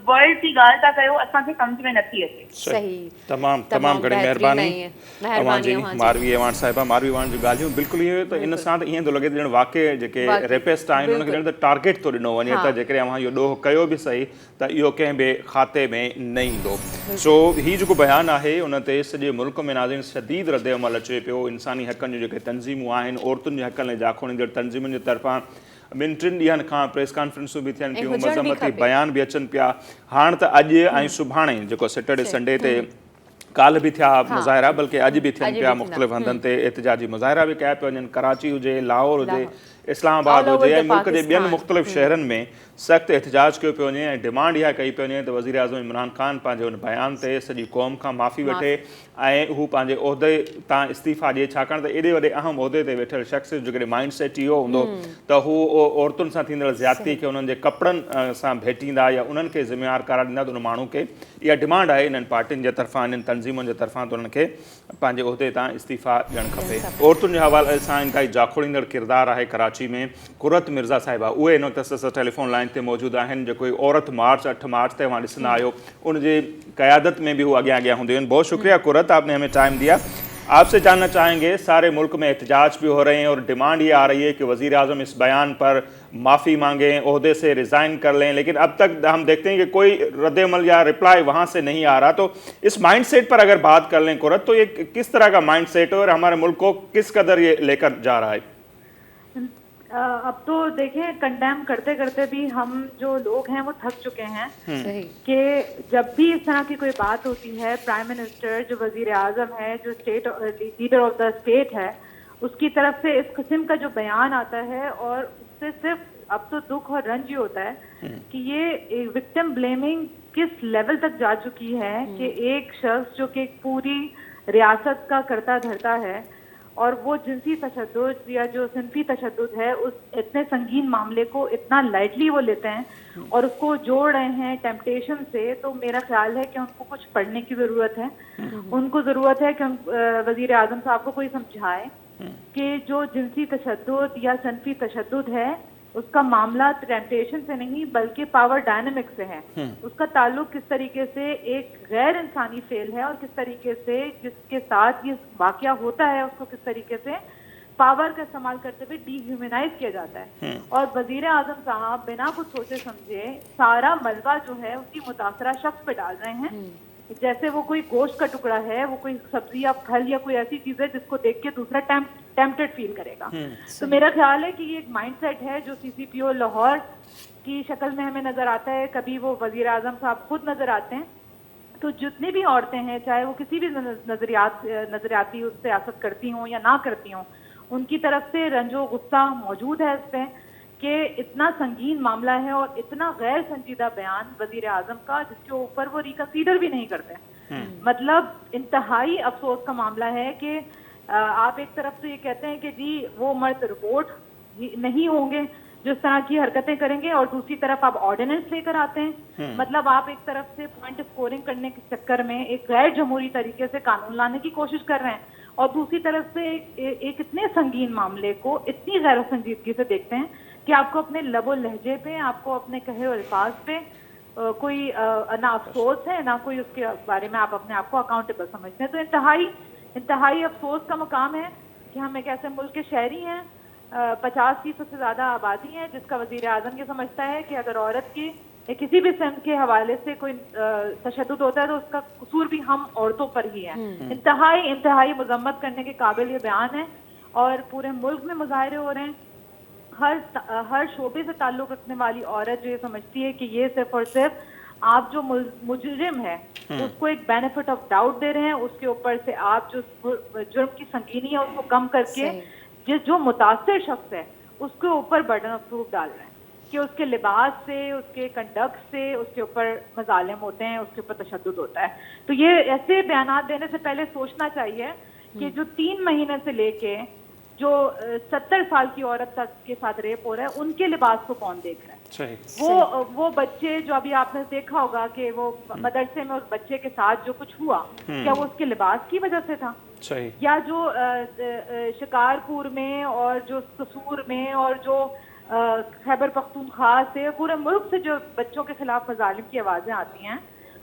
वर्ल्ड जी ॻाल्हि था कयो असांखे सम्झ में नथी अचे। सही तमामु घणी महिरबानी महिरबानी मारवी अवान साहिबा। मारवी अवान जूं ॻाल्हियूं बिल्कुलु इहो त इन सां त ईअं थो लॻे ॼण वाक़ई जेके रेपिस्ट आहिनि उनखे ॼण त टारगेट थो ॾिनो वञे त जेकॾहिं अव्हां इहो ॾोह कयो बि सही त इहो कंहिं बि खाते में न ईंदो। सो हीउ जेको बयानु आहे उन ते सॼे मुल्क में नाज़रीन शदीद रद्द अमल अचे पियो। इंसानी हक़नि जूं जेके तंज़ीमूं आहिनि औरतुनि जे हक़नि लाइ जाखोड़ींदड़ तंज़ीमुनि जे तरफ़ां ॿिनि टिनि ॾींहंनि खां प्रेस कॉन्फ्रेंसूं बि थियनि पियूं, मज़म्मती बयान बि अचनि पिया। हाणे त अॼु ऐं सुभाणे जेको सैटरडे संडे ते काल्ह बि थिया मुज़ाहिरा, बल्कि अॼु बि थियनि पिया मुख़्तलिफ़ हंधनि ते एतिजाजी मुज़ाहिरा बि कया पिया वञनि। कराची हुजे, लाहौर हुजे, इस्लामाबाद हुजे ऐं मुल्क जे ॿियनि मुख़्तलिफ़ शहरनि में सख़्तु एतिजाज कयो पियो वञे ऐं डिमांड इहा कई पई वञे त वज़ीर आज़म इमरान ख़ान पंहिंजे हुन बयान ते सॼी क़ौम खां माफ़ी वठे ऐं हू पंहिंजे उहिदे तां इस्तीफ़ा ॾिए। छाकाणि त एॾे वॾे अहम उहिदे ते वेठल शख़्स जो कॾहिं माइंड सेट इहो हूंदो त हू औरतुनि सां थींदड़ ज़्यादती खे उन्हनि जे कपिड़नि सां भेटींदा या उन्हनि खे ज़िम्मेवार करार ॾींदा त उन माण्हू खे इहा डिमांड आहे इन्हनि पार्टियुनि जे तरफ़ां, इन्हनि तंज़ीमुनि जे तरफ़ां त उन्हनि खे पंहिंजे उहिदे तां इस्तीफ़ा ॾियणु खपे। औरतुनि जे हवाले सां इंतहाई जाखोड़ींदड़ किरदारु आहे कराची में। कुरत मिर्ज़ा साहिबा उहे इन वक़्तु असां टेलीफोन लाइन ते मौजूदु आहिनि। जेको औरत मार्च 8 मार्च ते वहाँ ॾिसंदा आहियो उनजे क़यादत में भी वो अॻियां अॻियां हूंदियूं आहिनि। बहुत शुक्रिया कुरत, आपने हमें टाइम दिया। आपसे जानना चाहेंगे, सारे मुल्क में एहतजाज भी हो रहे हैं और डिमांड ये आ रही है कि वज़ीर आज़म इस बयान पर माफ़ी मांगें, ओहदे से रिज़ाइन कर लें, लेकिन अब तक हम देखते हैं कि कोई रद्द-ए-अमल या रिप्लाई वहाँ से नहीं आ रहा। तो इस माइंड सेट पर अगर बात कर लें कुरत, तो ये किस तरह का माइंड सेट है और हमारे मुल्क को किस कदर ये लेकर जा रहा है? अब तो देखिए कंडेम करते करते भी हम जो लोग हैं वो थक चुके हैं कि जब भी इस तरह की कोई बात होती है, प्राइम मिनिस्टर जो वजीर आज़म है, जो state leader of the state है, उसकी तरफ से इस किस्म का जो बयान आता है और उससे सिर्फ अब तो दुख और रंज ही होता है कि ये विक्टिम ब्लेमिंग किस लेवल तक जा चुकी है कि एक शख्स जो कि पूरी रियासत का करता धरता है और वो जिनसी तशद्दुद या जो सिनफी तशद्दुद है उस इतने संगीन मामले को इतना लाइटली वो लेते हैं और उसको जोड़ रहे हैं टेम्पटेशन से। तो मेरा ख्याल है कि उनको कुछ पढ़ने की ज़रूरत है। उनको ज़रूरत है कि वज़ीर आज़म साहब को कोई समझाए कि जो जिनसी तशद्दुद या सिनफी तशद्दुद है उसका मामला टेम्पटेशन से नहीं बल्कि पावर डायनामिक से है। उसका ताल्लुक किस तरीके से एक गैर इंसानी फेल है और किस तरीके से जिसके साथ ये वाकया होता है उसको किस तरीके से पावर का इस्तेमाल करते हुए डिह्यूमनाइज किया जाता है। और वजीर आजम साहब बिना कुछ सोचे समझे सारा मलबा जो है उसी मुतासरा शख्स पे डाल रहे हैं, जैसे वो कोई गोश्त का टुकड़ा है, वो कोई सब्जी या फल या कोई ऐसी चीज है जिसको देख के दूसरा टेम्पटेड फील करेगा। तो मेरा ख्याल है कि ये एक माइंडसेट है जो सीसीपीओ लाहौर की शक्ल में हमें नजर आता है, कभी वो वजीर आजम साहब खुद नजर आते हैं। तो जितनी भी औरतें हैं, चाहे वो किसी भी नजरियाती सियासत करती हों या ना करती हों, उनकी तरफ से रंजो गुस्सा मौजूद है इस पर कि इतना संगीन मामला है और इतना गैर संजीदा बयान वजीर आजम का जिसके ऊपर वो रिकंसीडर भी नहीं करते। मतलब इंतहाई अफसोस का मामला है कि आप एक तरफ तो ये कहते हैं कि जी वो मर्द रिपोर्ट नहीं होंगे जो इस तरह की हरकतें करेंगे और दूसरी तरफ आप ऑर्डिनेंस लेकर आते हैं। मतलब आप एक तरफ से पॉइंट स्कोरिंग करने के चक्कर में एक गैर जमहूरी तरीके से कानून लाने की कोशिश कर रहे हैं और दूसरी तरफ से एक इतने संगीन मामले को इतनी गैर संजीदगी से देखते हैं कि आपको अपने लबो लहजे पे, आपको अपने कहे अल्फाज पे कोई ना अफसोस है ना कोई उसके बारे में आप अपने आप को अकाउंटेबल समझते हैं। तो इंतहाई अफसोस का मुकाम है कि हम एक ऐसे मुल्क के शहरी हैं, 50% से ज़्यादा आबादी है, जिसका वज़ीर आज़म ये समझता है कि अगर औरत की किसी भी सिंह के हवाले से कोई तशद्दुद होता है तो उसका कसूर भी हम औरतों पर ही है। इंतहाई मजम्मत करने के काबिल ये बयान है और पूरे मुल्क में मुजाहरे हो रहे हैं। हर शोबे से ताल्लुक़ रखने वाली औरत जो ये समझती है कि ये सिर्फ और सिर्फ आप जो मुजरिम है उसको एक बेनिफिट ऑफ डाउट दे रहे हैं, उसके ऊपर से आप जो जुर्म की संगीनी है उसको कम करके जो मुतासिर शख्स है उसके ऊपर बर्डन ऑफ प्रूफ डाल रहे हैं कि उसके लिबास से, उसके कंडक्ट से उसके ऊपर मजालिम होते हैं, उसके ऊपर तशद्दुद होता है। तो ये ऐसे बयान देने से पहले सोचना चाहिए कि जो 3 महीने से लेके जो 70 साल की औरत तक के साथ रेप हो रहा है उनके लिबास को कौन देख रहा है। वो बच्चे जो अभी आपने देखा होगा कि वो मदरसे में उस बच्चे के साथ जो कुछ हुआ क्या वो उसके लिबास की वजह से था? صحیح. یا جو شکارپور میں اور جو قصور میں اور جو خیبر پختونخوا سے پورے ملک سے جو بچوں کے خلاف مظالم کی آوازیں آتی ہیں،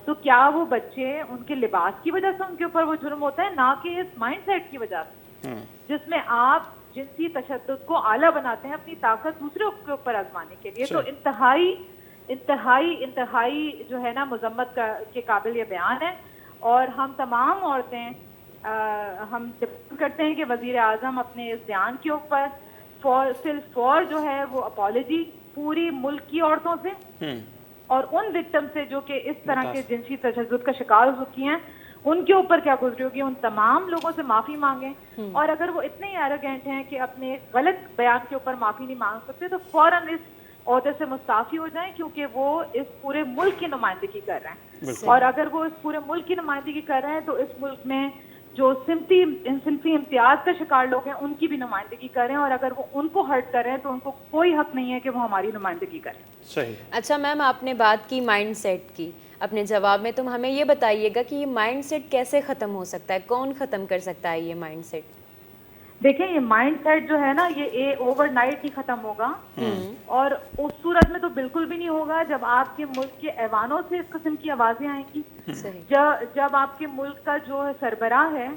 تو کیا وہ بچے ان کے لباس کی وجہ سے ان کے اوپر وہ جرم ہوتا ہے؟ نہ کہ اس مائنڈ سیٹ کی وجہ سے جس میں آپ جنسی تشدد کو اعلیٰ بناتے ہیں اپنی طاقت دوسرے کے اوپر آزمانے کے لیے. تو انتہائی جو ہے نا مذمت کے قابل یہ بیان ہے. اور ہم تمام عورتیں ہم ڈیمانڈ کرتے ہیں کہ وزیر اعظم اپنے اس بیان کے اوپر فور جو ہے وہ اپالوجی پوری ملک کی عورتوں سے اور ان وکٹم سے جو کہ اس طرح کے جنسی تشدد کا شکار ہو چکی ہیں، ان کے اوپر کیا گزری ہوگی، ان تمام لوگوں سے معافی مانگیں. اور اگر وہ اتنے ہی ایروگینٹ ہیں کہ اپنے غلط بیان کے اوپر معافی نہیں مانگ سکتے تو فوراً اس عہدے سے مستعفی ہو جائیں، کیونکہ وہ اس پورے ملک کی نمائندگی کر رہے ہیں. اور اگر وہ اس پورے ملک کی نمائندگی کر رہے ہیں تو اس ملک میں جو صنفی امتیاز کا شکار لوگ ہیں ان کی بھی نمائندگی کریں. اور اگر وہ ان کو ہرٹ کر رہے ہیں تو ان کو کوئی حق نہیں ہے کہ وہ ہماری نمائندگی کریں. صحیح. اچھا میم، آپ نے بات کی مائنڈ سیٹ کی اپنے جواب میں، تم ہمیں یہ بتائیے گا کہ یہ مائنڈ سیٹ کیسے ختم ہو سکتا ہے، کون ختم کر سکتا ہے یہ مائنڈ سیٹ؟ دیکھیں یہ مائنڈ سیٹ جو ہے نا یہ اوور نائٹ ہی ختم ہوگا، اور اس صورت میں تو بالکل بھی نہیں ہوگا جب آپ کے ملک کے ایوانوں سے اس قسم کی آوازیں آئیں گی. جب آپ کے ملک کا جو سربراہ ہے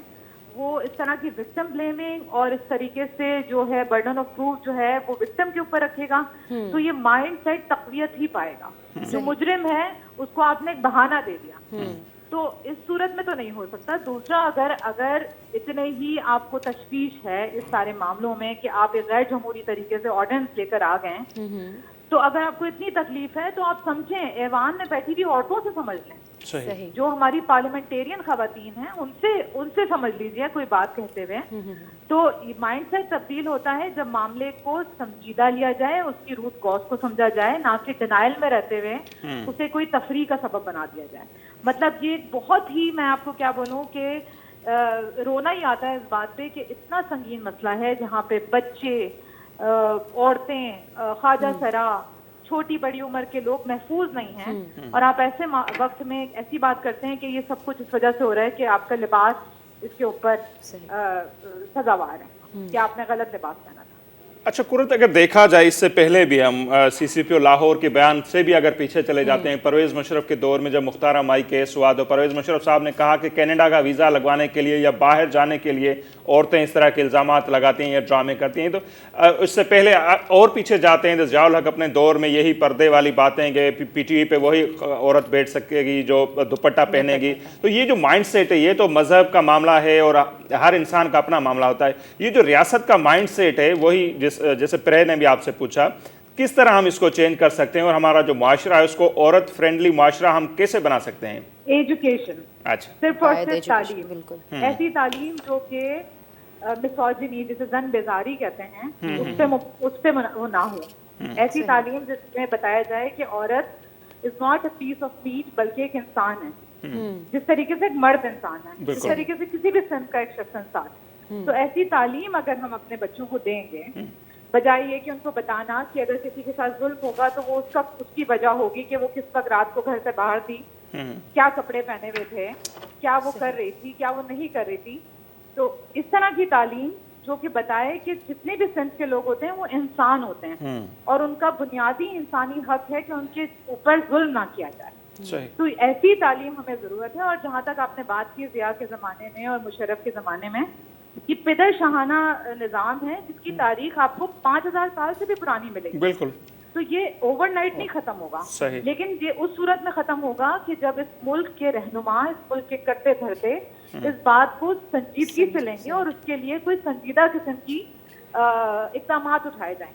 وہ اس طرح کی وکٹم بلیمنگ اور اس طریقے سے جو ہے برڈن آف پروف جو ہے وہ وکٹم کے اوپر رکھے گا، تو یہ مائنڈ سیٹ تقویت ہی پائے گا. جو مجرم ہے اس کو آپ نے ایک بہانہ دے دیا، تو اس صورت میں تو نہیں ہو سکتا. دوسرا، اگر اتنے ہی آپ کو تشویش ہے اس سارے معاملوں میں کہ آپ ایک غیر جمہوری طریقے سے آرڈیننس لے کر آ گئے، تو اگر آپ کو اتنی تکلیف ہے تو آپ سمجھیں ایوان میں بیٹھی ہوئی عورتوں سے سمجھ لیں. صحیح. جو ہماری پارلیمنٹیرین خواتین ہیں ان سے سمجھ لیجیے کوئی بات کہتے ہوئے. تو مائنڈ سیٹ تبدیل ہوتا ہے جب معاملے کو سنجیدہ لیا جائے، اس کی روٹ کاز کو سمجھا جائے، نہ کہ ڈینائل میں رہتے ہوئے اسے کوئی تفریح کا سبب بنا دیا جائے. مطلب یہ بہت ہی، میں آپ کو کیا بولوں کہ رونا ہی آتا ہے اس بات پہ کہ اتنا سنگین مسئلہ ہے جہاں پہ بچے، عورتیں، خواجہ سرا، چھوٹی بڑی عمر کے لوگ محفوظ نہیں ہیں. اور آپ ایسے وقت میں ایسی بات کرتے ہیں کہ یہ سب کچھ اس وجہ سے ہو رہا ہے کہ آپ کا لباس اس کے اوپر سزاوار ہے کہ آپ نے غلط لباس پہنا تھا. اچھا قرت، اگر دیکھا جائے اس سے پہلے بھی ہم سی سی پی او لاہور کے بیان سے بھی اگر پیچھے چلے جاتے ہیں، پرویز مشرف کے دور میں جب مختار امائی کیس ہوا تو پرویز مشرف صاحب نے کہا کہ کینیڈا کا ویزا لگوانے کے لیے یا باہر جانے کے لیے عورتیں اس طرح کے الزامات لگاتی ہیں یا ڈرامے کرتی ہیں. تو اس سے پہلے اور پیچھے جاتے ہیں تو ضیاء الحق اپنے دور میں یہی پردے والی باتیں کہ پی ٹی وی پہ وہی عورت بیٹھ سکے گی جو دوپٹہ پہنے گی. تو یہ جو مائنڈ سیٹ ہے یہ تو مذہب کا معاملہ ہے اور ہر انسان کا اپنا معاملہ ہوتا ہے. یہ جو ریاست کا مائنڈ سیٹ ہے وہی جیسے پرے نے بھی آپ سے پوچھا کس طرح ہم اس کو چینج کر سکتے ہیں اور ہمارا جو معاشرہ ہے اس کو عورت فرینڈلی معاشرہ ہم کیسے بنا سکتے ہیں؟ ایجوکیشن. اچھا. صرف اور صرف تعلیم، ایسی تعلیم جو کہ مسوجنی جسے زن بیزاری کہتے ہیں اس پہ وہ نہ ہو. ایسی تعلیم جس میں بتایا جائے کہ عورت is not a piece of meat بلکہ ایک انسان ہے، جس طریقے سے ایک مرد انسان ہے، جس طریقے سے کسی بھی سنس کا ایک شخص انسان ہے. تو ایسی تعلیم اگر ہم اپنے بچوں کو دیں گے، بجائے یہ کہ ان کو بتانا کہ اگر کسی کے ساتھ ظلم ہوگا تو وہ اس کی وجہ ہوگی کہ وہ کس وقت رات کو گھر سے باہر تھی، کیا کپڑے پہنے ہوئے تھے، کیا وہ کر رہی تھی، کیا وہ نہیں کر رہی تھی. تو اس طرح کی تعلیم جو کہ بتائے کہ جتنے بھی سنس کے لوگ ہوتے ہیں وہ انسان ہوتے ہیں اور ان کا بنیادی انسانی حق ہے کہ ان کے اوپر ظلم نہ کیا جائے. تو ایسی تعلیم ہمیں ضرورت ہے. اور جہاں تک آپ نے بات کی ضیاء کے زمانے میں اور مشرف کے زمانے میں، یہ پدر شاہانہ نظام ہے جس کی تاریخ آپ کو 5000 سال سے بھی پرانی ملے گی. بالکل. تو یہ اوور نائٹ نہیں ختم ہوگا، لیکن یہ اس صورت میں ختم ہوگا کہ جب اس ملک کے رہنما، اس ملک کے کرتے دھرتے اس بات کو سنجیدگی سے لیں گے اور اس کے لیے کوئی سنجیدہ قسم کی اقدامات اٹھائے جائیں.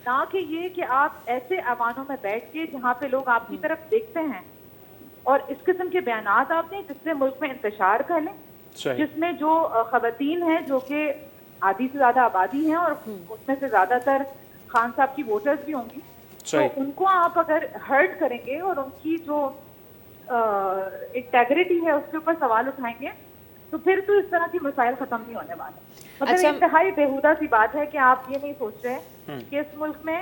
نہ کہ یہ کہ آپ ایسے ایوانوں میں بیٹھ کے جہاں پہ لوگ آپ کی طرف دیکھتے ہیں اور اس قسم کے بیانات آپ نے جس سے ملک میں انتشار کر لیں، جس میں جو خواتین ہیں جو کہ آدھی سے زیادہ آبادی ہیں اور اس میں سے زیادہ تر خان صاحب کی ووٹرز بھی ہوں گی، تو ان کو آپ اگر ہرٹ کریں گے اور ان کی جو انٹیگریٹی ہے اس کے اوپر سوال اٹھائیں گے تو پھر تو اس طرح کی مسائل ختم نہیں ہونے والے. مطلب انتہائی بےہودہ سی بات ہے کہ آپ یہ نہیں سوچ رہے کہ اس ملک میں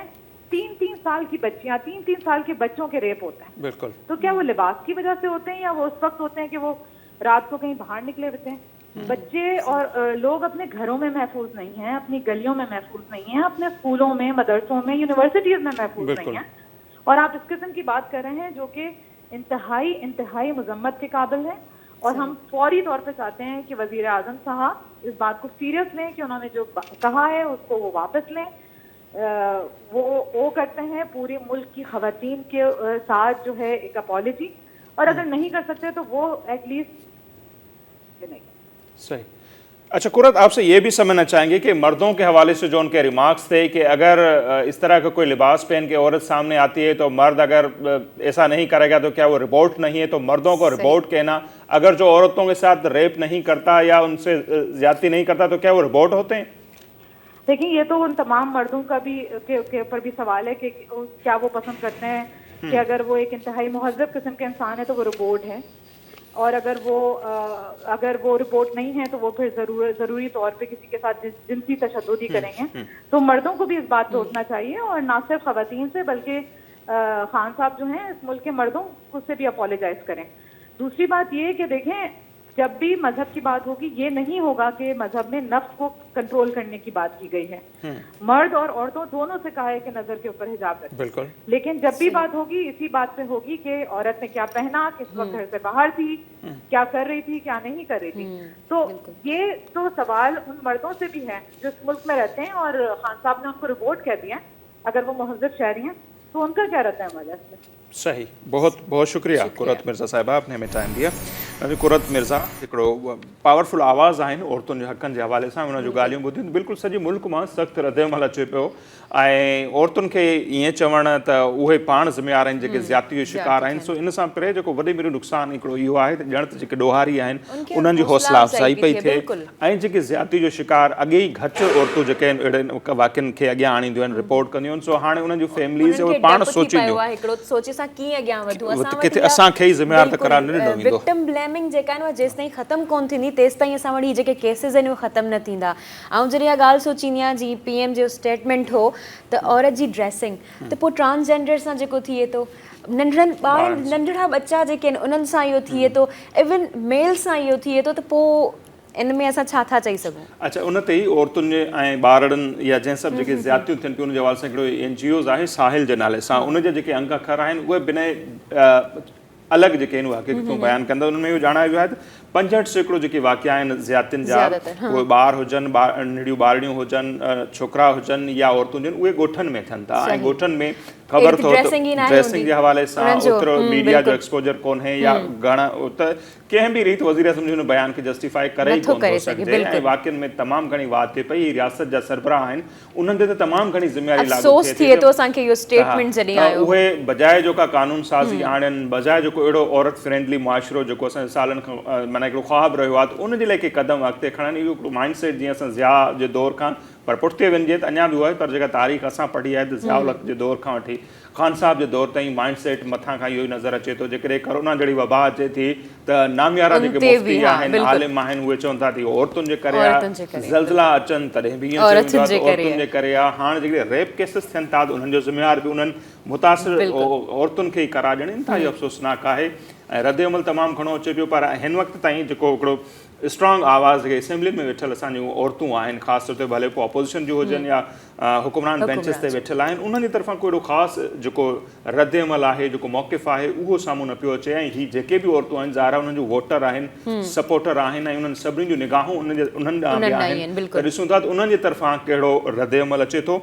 3 سال کی بچیاں، 3 سال کے بچوں کے ریپ ہوتے ہیں. بالکل. تو کیا وہ لباس کی وجہ سے ہوتے ہیں یا وہ اس وقت ہوتے ہیں کہ وہ رات کو کہیں باہر نکلے ہوتے ہیں؟ बच्चे और लोग अपने घरों में महफूज नहीं हैं, अपनी गलियों में महफूज नहीं हैं, अपने स्कूलों में, मदरसों में, यूनिवर्सिटीज में महफूज नहीं हैं। और आप इस किस्म की बात कर रहे हैं जो कि इंतहाई मजम्मत के काबिल है। और हम फौरी तौर पे चाहते हैं कि वजीर आजम साहब इस बात को सीरियस लें कि उन्होंने जो कहा है उसको वो वापस लें। वो करते हैं पूरे मुल्क की खवातीन के साथ जो है एक अपॉलजी, और अगर नहीं कर सकते तो वो एटलीस्ट नहीं। सही। अच्छा कुरत, आपसे ये भी समझना चाहेंगे कि मर्दों के हवाले से जो उनके रिमार्क्स थे कि अगर इस तरह का कोई लिबास पहन के औरत सामने आती है तो मर्द अगर ऐसा नहीं करेगा तो क्या वो रिपोर्ट नहीं है? तो मर्दों को रिपोर्ट कहना, अगर जो औरतों के साथ रेप नहीं करता या उनसे ज्यादती नहीं करता तो क्या वो रिपोर्ट होते हैं? देखिए, ये तो उन तमाम मर्दों का भी के ऊपर भी सवाल है कि क्या वो पसंद करते हैं कि अगर वो एक इंतहाई मुहज़्ज़ब किस्म के इंसान है तो वो रोबोट है, और अगर वो रिपोर्ट नहीं है तो वो फिर जरूरी तौर पे किसी के साथ जिनसी तशद्दुद ही करेंगे। तो मर्दों को भी इस बात पे उठना चाहिए, और ना सिर्फ खवातीन से बल्कि खान साहब जो हैं इस मुल्क के मर्दों उससे भी अपोलोजाइज करें। दूसरी बात ये कि देखें, जब भी मजहब की बात होगी ये नहीं होगा कि मजहब में नफ्स को कंट्रोल करने की बात की गई है। मर्द और औरतों दोनों से कहा है कि नजर के ऊपर हिजाब रखें। बिल्कुल। लेकिन जब भी बात होगी इसी बात पे होगी कि औरत ने क्या पहना, किस वक्त घर से बाहर थी, क्या कर रही थी, क्या नहीं कर रही थी। तो ये तो सवाल उन मर्दों से भी है जो इस मुल्क में रहते हैं, और खान साहब ने उनको रिपोर्ट कह दिया। अगर वो मुहज़्ज़ब शहरी हैं तो उनका क्या रहता है मजा इसमें। सही, बहुत बहुत शुक्रिया कुरत मिर्ज़ा साहिबा, आपने हमें टाइम दिया। कुरत मिर्ज़ा हिकिड़ो पावरफुल आवाज़ आहिनि औरतुनि जे हक़नि जे हवाले सां, उन जूं ॻाल्हियूं ॿुधियूं। बिल्कुलु सॼे मुल्क मां सख़्तु रद्दमल अचे पियो, ऐं औरतुनि खे ईअं चवणु त उहे पाण ज़िम्मेवार आहिनि जेके ज़्यादती जो शिकार आहिनि। सो इन सां परे जेको वॾे में नुक़सानु हिकिड़ो इहो आहे त ॼण त जेके ॾोहारी आहिनि उन्हनि जी हौसला अफ़ज़ाई पई थिए, ऐं जेके ज़्यादती जो शिकार अॻे ई घटि औरतूं जेके आहिनि अहिड़े वाक़िअनि खे अॻियां आणींदियूं आहिनि, रिपोर्ट कंदियूं आहिनि। सो हाणे उन्हनि जूं फैमिलीज़ उहे पाण सोचींदियूं किथे असांखे ई ज़िम्मेवार त करार न ॾिनो वेंदो। विक्टिम ब्लेमिंग जेका आहे न जेसि ताईं ख़तमु कोन थींदी तेसि ताईं असां वटि जेके केसिस आहिनि उहे ख़तमु न थींदा। ऐं जॾहिं इहा ॻाल्हि सोचींदी आहियां, जीअं PM जो स्टेटमेंट हो त औरत जी ड्रेसिंग, त पोइ ट्रांसजेंडर सां जेको थिए थो, नंढड़नि ॿार नंढड़ा बच्चा जेके आहिनि उन्हनि सां इहो थिए थो, इवन मेल सां इहो थिए थो, त पोइ इन में असां छा था चई सघूं? अच्छा, उन ते ई औरतुनि जे ऐं ॿारनि या जंहिं सभु जेके ज़्यादतियूं थियनि पियूं उन जे हवाले सां हिकिड़ो NGOs आहे साहिल जे नाले सां, उन जे जेके अंग अखर आहिनि उहे बिना अलॻि जेके आहिनि उहे हक़ीक़तूं बयानु कंदा। उन्हनि में इहो ॼाणायो वियो आहे त 65% जेके वाक़िया आहिनि ज़्यादतियुनि जा, उहे ॿार हुजनि, नंढियूं ॿारड़ियूं हुजनि, छोकिरा हुजनि या औरतूं हुजनि, उहे ॻोठनि में थियनि था। ऐं ॻोठनि में ख़बर थो ड्रेसिंग जे हवाले सां ओतिरो मीडिया जो एक्सपोजर कोन्हे, या घणा त कंहिं बि रीति वज़ीर आज़म हुन बयान खे जस्टिफाई करे ई कोन थो सघिजे। ऐं वाक़िअनि में तमामु घणी वात थिए पई। रियासत जा सरबराह आहिनि, उन्हनि ते त तमामु घणी ज़िम्मेवारी लागू थिए थी। उहे बजाए जो का कानून साज़ी आणनि, बजाए जेको अहिड़ो औरत फ्रेंडली मुआशिरो जेको असांजे सालनि खां माना हिकिड़ो ख़्वाबु रहियो आहे, त उनजे लाइ के क़दम अॻिते खणनि। इहो हिकिड़ो माइंड सेट जीअं असां ज़िया जे दौर खां पर पुठिते वञिजे त अञा बि उहो आहे, पर जेका तारीख़ असां पढ़ी आहे त ज़िया जे दौर खां वठी खान साहब जे दौर ताईं माइंड सेट मथां खां इहो ई नज़र अचे थो। जेकॾहिं कोरोना जहिड़ी वबा अचे थी त नामियारा जेके मुफ़्ती आहिनि, आलिम आहिनि, उहे चवनि था त औरतुनि जे करे आहे, ज़लज़ला अचनि तॾहिं बि ईअं औरतुनि जे करे आहे। हाणे जेके रेप केसिस थियनि था त उन्हनि जो ज़िम्मेवार बि उन्हनि मुतासिर औरतुनि खे ई करार ॾियनि था। इहो अफ़सोसनाक आहे ऐं रद्द अमल तमामु घणो अचे पियो। पर हिन वक़्त ताईं जेको हिकिड़ो स्ट्रॉन्ग आवाज़ जेके असेंबली में वेठल असांजूं औरतूं आहिनि, ख़ासि तौर ते भले पोइ अपोज़िशन जूं हुजनि या हुकुमरान बेंचिस ते वेठल आहिनि, उन्हनि जी तरफ़ां कोई ख़ासि जेको रद्द अमल आहे, जेको मौक़िफ़ आहे, उहो साम्हूं न पियो अचे। ऐं हीअ जेके बि औरतूं आहिनि ज़ाहिर उन्हनि जूं वोटर आहिनि, सपोर्टर आहिनि, ऐं उन्हनि सभिनी जूं निगाहूं उन्हनि ॾांहुं बि आहिनि। त ॾिसूं था त उन्हनि जी तरफ़ां कहिड़ो रद्द अमल अचे थो।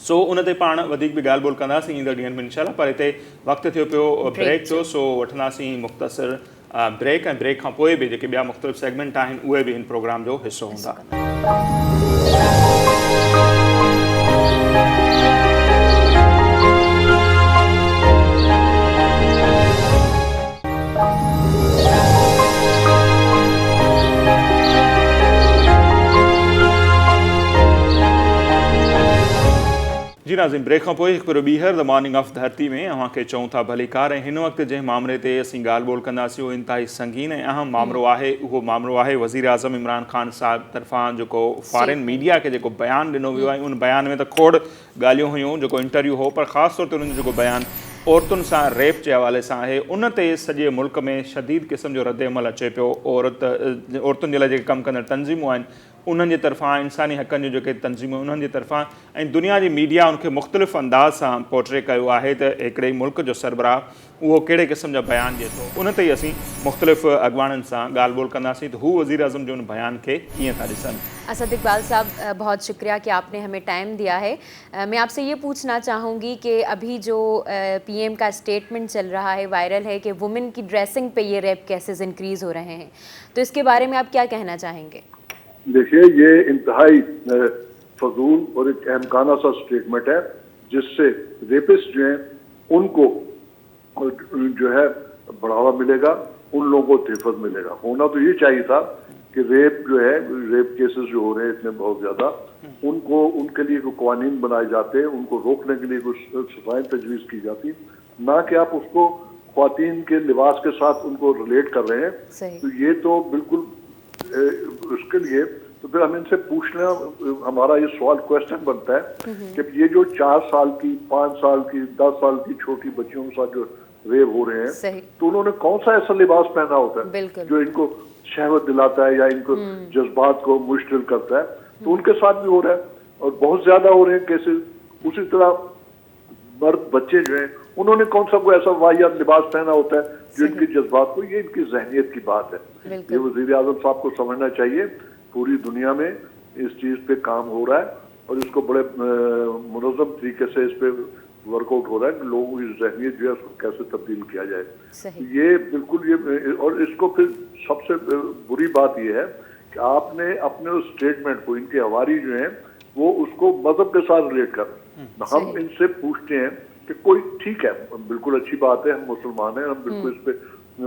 सो उन ते पाण वधीक बि ॻाल्हि ॿोल कंदासीं ईंदड़ ॾींहंनि में इंशाल्लाह। पर हिते वक़्तु थियो पियो ब्रेक जो, सो वठंदासीं मुख़्तसिर ब्रेक, ऐं ब्रेक खां पोइ बि जेके ॿिया मुख़्तलिफ़ सेगमेंट आहिनि उहे बि हिन प्रोग्राम जो हिसो हूंदा। जी नाज़रीन, ब्रेक खां पोइ हिकु भेरो ॿीहर द मॉर्निंग ऑफ धरती में अव्हांखे चऊं था भलीकार। ऐं हिन वक़्तु जंहिं मामले ते असीं ॻाल्हि ॿोल कंदासीं उहो इंतिहाई संगीन ऐं अहम मामिलो आहे। उहो मामिलो आहे वज़ीर आज़म इमरान ख़ान साहिब तरफ़ां जेको फॉरेन मीडिया खे जेको बयानु ॾिनो वियो आहे। उन बयान में त खोड़ ॻाल्हियूं हुयूं, जेको इंटरव्यू हो, पर ख़ासि तौर ते उन्हनि जो जेको बयानु औरतुनि सां रेप जे हवाले सां आहे, उन ते सॼे मुल्क में शदीद क़िस्म जो रद्द अमल अचे पियो। औरतुनि जे लाइ जेके कमु कंदड़ तंज़ीमूं आहिनि उन्हनि जे तरफ़ां, इंसानी हक़नि जूं जेके तंज़ीमूं उन्हनि जे तरफ़ां, ऐं दुनिया जी मीडिया उनखे मुख़्तलिफ़ अंदाज़ सां पोर्ट्रे कयो आहे त हिकिड़े मुल्क जो सरबराह उहो कहिड़े क़िस्म जा बयान ॾिए थो। उन ते ई असीं मुख़्तलिफ़ अॻवाननि सां ॻाल्हि ॿोल कंदासीं त हू वज़ीर आज़म जो उन बयान खे कीअं था ॾिसनि। असद इकबाल साहब, बहुत शुक्रिया कि आपने हमें टाइम दिया है। मैं आपसे ये पूछना चाहूँगी कि अभी जो पीएम का स्टेटमेंट चल रहा है, वायरल है, कि वुमेन की ड्रेसिंग पे ये रेप केसेस इंक्रीज़ हो रहे हैं, तो इसके बारे में आप क्या कहना चाहेंगे? देखिए, ये इंतहाई फजूल और एक अहमकाना सा स्टेटमेंट है, जिससे रेपिस्ट जो हैं उनको जो है बढ़ावा मिलेगा, उन लोगों को तहफ़्फ़ुज़ मिलेगा। होना तो ये चाहिए था कि रेप जो है, रेप केसेस जो हो रहे हैं इतने बहुत ज़्यादा, उनको उनके लिए कोई कानून बनाए जाते हैं, उनको रोकने के लिए कुछ सज़ाएं तजवीज़ की जाती, ना कि आप उसको ख्वातीन के लिबास के साथ उनको रिलेट कर रहे हैं। तो ये तो बिल्कुल उसके लिए तो फिर हम इनसे पूछना, हमारा ये सवाल क्वेश्चन बनता है कि ये जो 4 साल की, 5 साल की, 10 साल की छोटी बच्चियों के साथ जो रेप हो रहे हैं, तो उन्होंने कौन सा ऐसा लिबास पहना होता है जो इनको शहवत दिलाता है या इनको जज्बात को मुश्किल करता है? तो उनके साथ भी हो रहा है और बहुत ज्यादा हो रहे हैं केसेस। उसी तरह मर्द बच्चे जो हैं, उन्होंने कौन सा कोई ऐसा वाहियात लिबास पहना होता है जो इनके जज्बात को, ये इनकी जहनियत की बात है। ये वज़ीर आज़म साहब को समझना चाहिए। पूरी दुनिया में इस चीज़ पे काम हो रहा है और इसको बड़े मुनज़्ज़म तरीके से इस पे वर्कआउट हो रहा है कि लोगों की जहनियत जो है उसको कैसे तब्दील किया जाए। ये बिल्कुल ये, और इसको फिर सबसे बुरी बात ये है कि आपने अपने उस स्टेटमेंट को, इनके हवारी जो हैं वो उसको मजहब के साथ रिलेट कर। हम इनसे पूछते हैं कि कोई ठीक है, बिल्कुल अच्छी बात है, हम मुसलमान हैं, हम बिल्कुल इस पे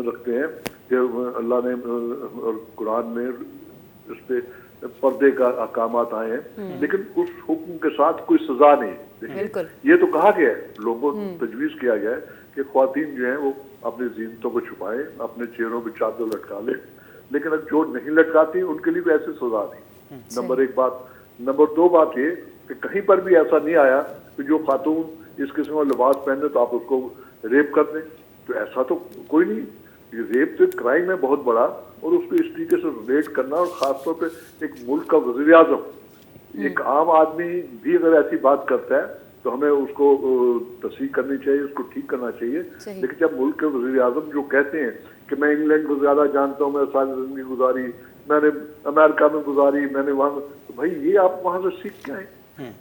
रखते हैं कि अल्लाह ने और कुरान में इस पे पर्दे का अहकामात आए हैं, लेकिन उस हुक्म के साथ कोई सजा नहीं। ये तो कहा गया है, लोगों को तजवीज़ किया गया है कि ख्वातीन जो हैं वो अपनी ज़ीनतों को छुपाएं, अपने चेहरों पर चादर लटका लें, लेकिन अब जो नहीं लटकाती उनके लिए भी ऐसी सजा नहीं। नंबर 1 बात। नंबर 2 बात ये कि कहीं पर भी ऐसा नहीं आया कि जो खातून इस किस्म का लिबास पहने तो आप उसको रेप कर दें। तो ऐसा तो कोई नहीं। ये रेप तो क्राइम है बहुत बड़ा, और उसको इस तरीके से रिलेट करना, और ख़ासतौर पे एक मुल्क का वज़ीर आज़म, एक आम आदमी भी अगर ऐसी बात करता है तो हमें उसको तस्दीक करनी चाहिए, उसको ठीक करना चाहिए। लेकिन जब मुल्क के वज़ीर आज़म जो कहते हैं कि मैं इंग्लैंड को ज़्यादा जानता हूँ, मैं सारी ज़िंदगी गुजारी, मैंने अमेरिका में गुजारी, मैंने वहाँ, तो भाई ये आप वहाँ से सीख के आए,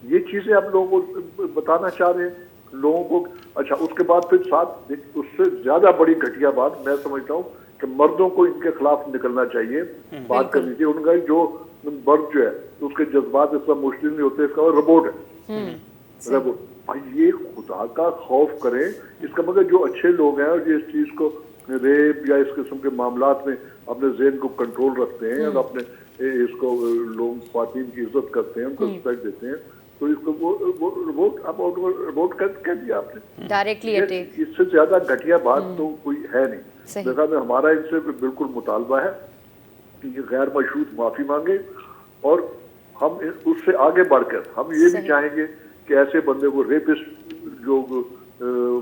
ये चीज़ें आप लोगों को बताना चाह रहे हैं लोगों को। अच्छा, उसके बाद फिर साथ उससे ज़्यादा बड़ी घटिया बात मैं समझता हूँ कि मर्दों को इनके खिलाफ निकलना चाहिए, बात करनी चाहिए। उनका जो मर्द जो है उसके जज्बात इतना मुश्किल नहीं होते, इसका रोबोट है, रोबोट। भाई ये खुदा का खौफ करें, इसका मतलब जो अच्छे लोग हैं और जो इस चीज़ को रेप या इस किस्म के मामलात में अपने ज़हन को कंट्रोल रखते हैं और अपने इसको लोग ख्वातीन की इज्जत करते हैं, उनको रिस्पेक्ट देते हैं, तो इसको वो रोबोट कह दिया आपने, डायरेक्टली अटैक। इससे ज्यादा घटिया बात तो कोई है नहीं। देखा मैं, हमारा इनसे बिल्कुल मुतालबा है कि ये गैर मशरूत माफी मांगे, और हम उससे आगे बढ़कर हम ये भी चाहेंगे कि ऐसे बंदे को, रेपिस्ट जो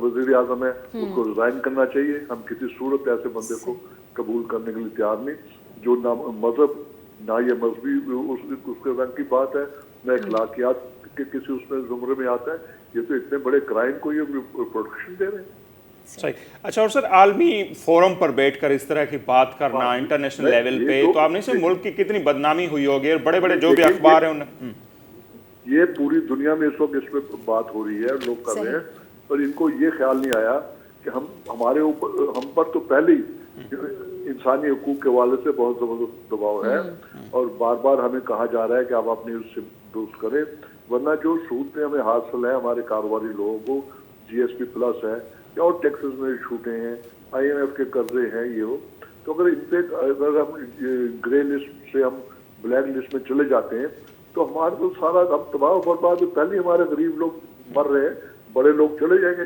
वज़ीर आज़म है, उसको रिजाइन करना चाहिए। हम किसी सूरत ऐसे बंदे को कबूल करने के लिए तैयार नहीं, जो ना मजहब, ना ये मजहबी उसके रंग की बात है, ना अखलाकियात के किसी उसमें जुमरे में आता है। ये तो इतने बड़े क्राइम को ये प्रोटेक्शन दे रहे हैं। सही। अच्छा, और सर आलमी फोरम पर बैठकर इस तरह की बात करना इंटरनेशनल लेवल पे, तो आपने से मुल्क की कितनी बदनामी हुई होगी, और बड़े बड़े जो भी अखबार हैं उन्हें, ये पूरी दुनिया में इस वक्त इस पर बात हो रही है, लोग कर रहे हैं, पर इनको ये ख्याल नहीं आया कि हमारे ऊपर, हम पर तो पहले ही इंसानी हकूक के हवाले से बहुत ज़बरदस्त दबाव है, और बार बार हमें कहा जा रहा है कि आप अपनी उससे दुरुस्त करें, वरना जो सूद हमें हासिल है हमारे कारोबारी लोगों को, GSP प्लस है या और टैक्सेस में छूटे हैं, IMF के कर्जे हैं, ये हो, तो अगर इन पे, अगर हम ग्रे लिस्ट से हम ब्लैक लिस्ट में चले जाते हैं तो हमारे तो सारा हम तबाह बर्बाद। पहले हमारे गरीब लोग मर रहे हैं, बड़े लोग चले जाएंगे,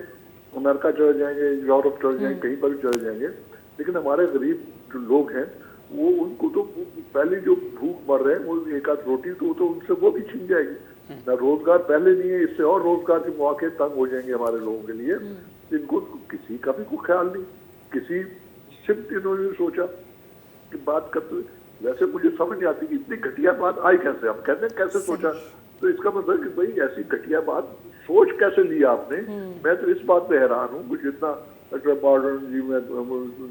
अमेरिका चले जाएंगे, यूरोप चले जाएंगे, कहीं पर भी चले जाएंगे, लेकिन हमारे गरीब जो लोग हैं वो, उनको तो पहले जो भूख मर रहे हैं, वो एक आध रोटी तो उनसे वो भी छीन जाएगी। ना रोजगार पहले नहीं है, इससे और रोजगार के मौके तंग हो जाएंगे हमारे लोगों के लिए। इनको किसी का भी कोई ख्याल नहीं, किसी सिर्फ इन्होंने सोचा कि बात करते। वैसे मुझे समझ नहीं आती कि इतनी घटिया बात आई कैसे, हम कहते हैं कैसे सोचा, तो इसका मतलब कि भाई ऐसी घटिया बात सोच कैसे लिया आपने। मैं तो इस बात पे हैरान हूँ, कुछ इतना मॉडर्न जी मैं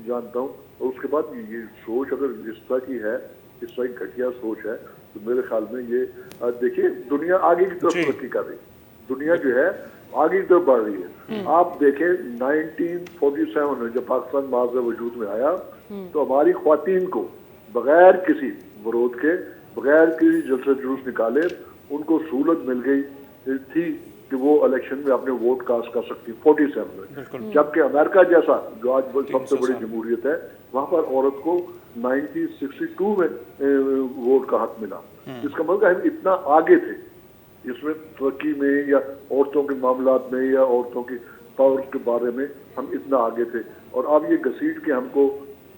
जानता हूँ, और उसके बाद ये सोच अगर इस तरह की है, इस तरह की घटिया सोच है, तो मेरे ख्याल में ये देखिए दुनिया आगे की तरफ तरक्की कर रही, दुनिया जो है आगे की तरफ बढ़ रही है। आप देखें 1947 में जब पाकिस्तान माज़ वजूद में आया, तो हमारी ख्वातीन को बगैर किसी विरोध के, बगैर किसी जलसे जुलूस निकाले, उनको सहूलत मिल गई थी कि वो इलेक्शन में अपने वोट कास्ट कर सकती 47 में, जबकि अमेरिका जैसा जो आज सबसे बड़ी जमहूरियत है, वहाँ पर औरत को 1962 में वोट का हक मिला। इसका मतलब हम इतना आगे थे इसमें तरक्की में, या औरतों के मामलात में, या औरतों की पावर के बारे में हम इतना आगे थे। और अब ये घसीट के हमको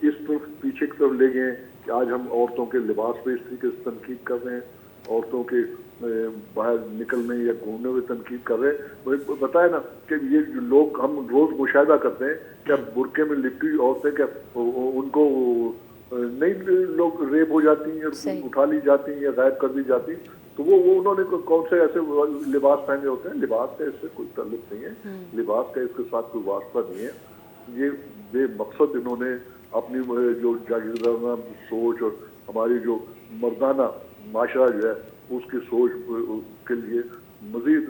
इस तरफ पीछे की तरफ ले गए कि आज हम औरतों के लिबास पे इस तरीके से तनकीद कर रहे हैं, औरतों के बाहर निकलने या घूमने में तनकीद कर रहे हैं। मुझे बताया ना कि ये जो लोग हम रोज मुशाहिदा करते हैं, क्या बुरके में लिपटी औरतें क्या उनको नहीं लोग रेप हो जाती हैं, उठा ली जाती हैं या गायब कर दी जाती, तो वो उन्होंने कौन से ऐसे लिबास पहने होते हैं। लिबास का इससे कोई ताल्लुक नहीं है, लिबास का इसके साथ कोई वास्ता नहीं है। ये बेमकसद इन्होंने अपनी जो जागीरदाराना सोच और हमारी जो मर्दाना माशरा जो है उसकी सोच के लिए मजीद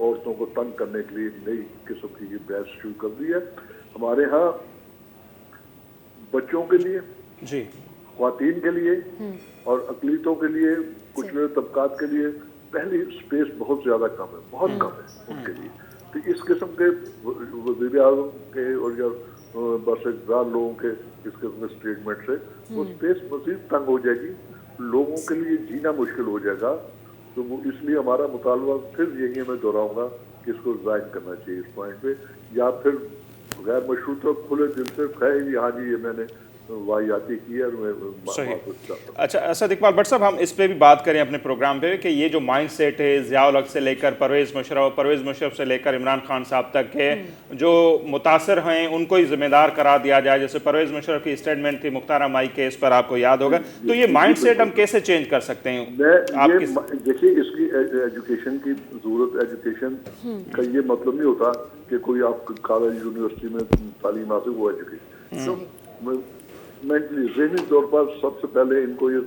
औरतों को तंग करने के लिए नई किस्म की ये बहस शुरू कर दी है। हमारे यहाँ बच्चों के लिए जी, ख्वातीन के लिए और अकलीतों के लिए, कुछ तबकात के लिए पहली स्पेस बहुत ज्यादा कम है, बहुत कम है उनके लिए। तो इस किस्म के वज़ीर आज़म के और या बस इक़्तिदार लोगों के इस किस्म के स्टेटमेंट से वो स्पेस मज़ीद तंग हो जाएगी, लोगों के लिए जीना मुश्किल हो जाएगा। तो वो इसलिए हमारा मुतालबा फिर यही मैं दोहराऊंगा कि इसको रिज़ाइन करना चाहिए इस पॉइंट पे, या फिर गैर मशरूत खुले दिल से कहे हाँ जी ये मैंने वाहियाती की है। अच्छा असद इकबाल भट्ट साहब, हम इस पे भी बात करें अपने प्रोग्राम पे कि ये जो माइंड सेट है ज़िया-उल हक से लेकर परवेज़ मुशर्रफ से लेकर इमरान खान साहब तक के जो मुतासर हैं उनको ही जिम्मेदार करार दिया जाए। जैसे परवेज़ मुशर्रफ की स्टेटमेंट थी मुख्तार माई केस पर, आपको याद होगा। तो ये माइंड सेट हम कैसे चेंज कर सकते हैं? देखिए इसकी एजुकेशन की जरूरत, एजुकेशन का ये मतलब नहीं होता कि कोई आप कॉलेज यूनिवर्सिटी में तालीम हासिल हुआ एजुकेशन, तो मेंटली ज़हनी तौर पर सबसे पहले इनको ये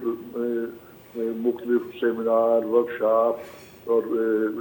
मुख्तलिफ सेमिनार, वर्कशॉप और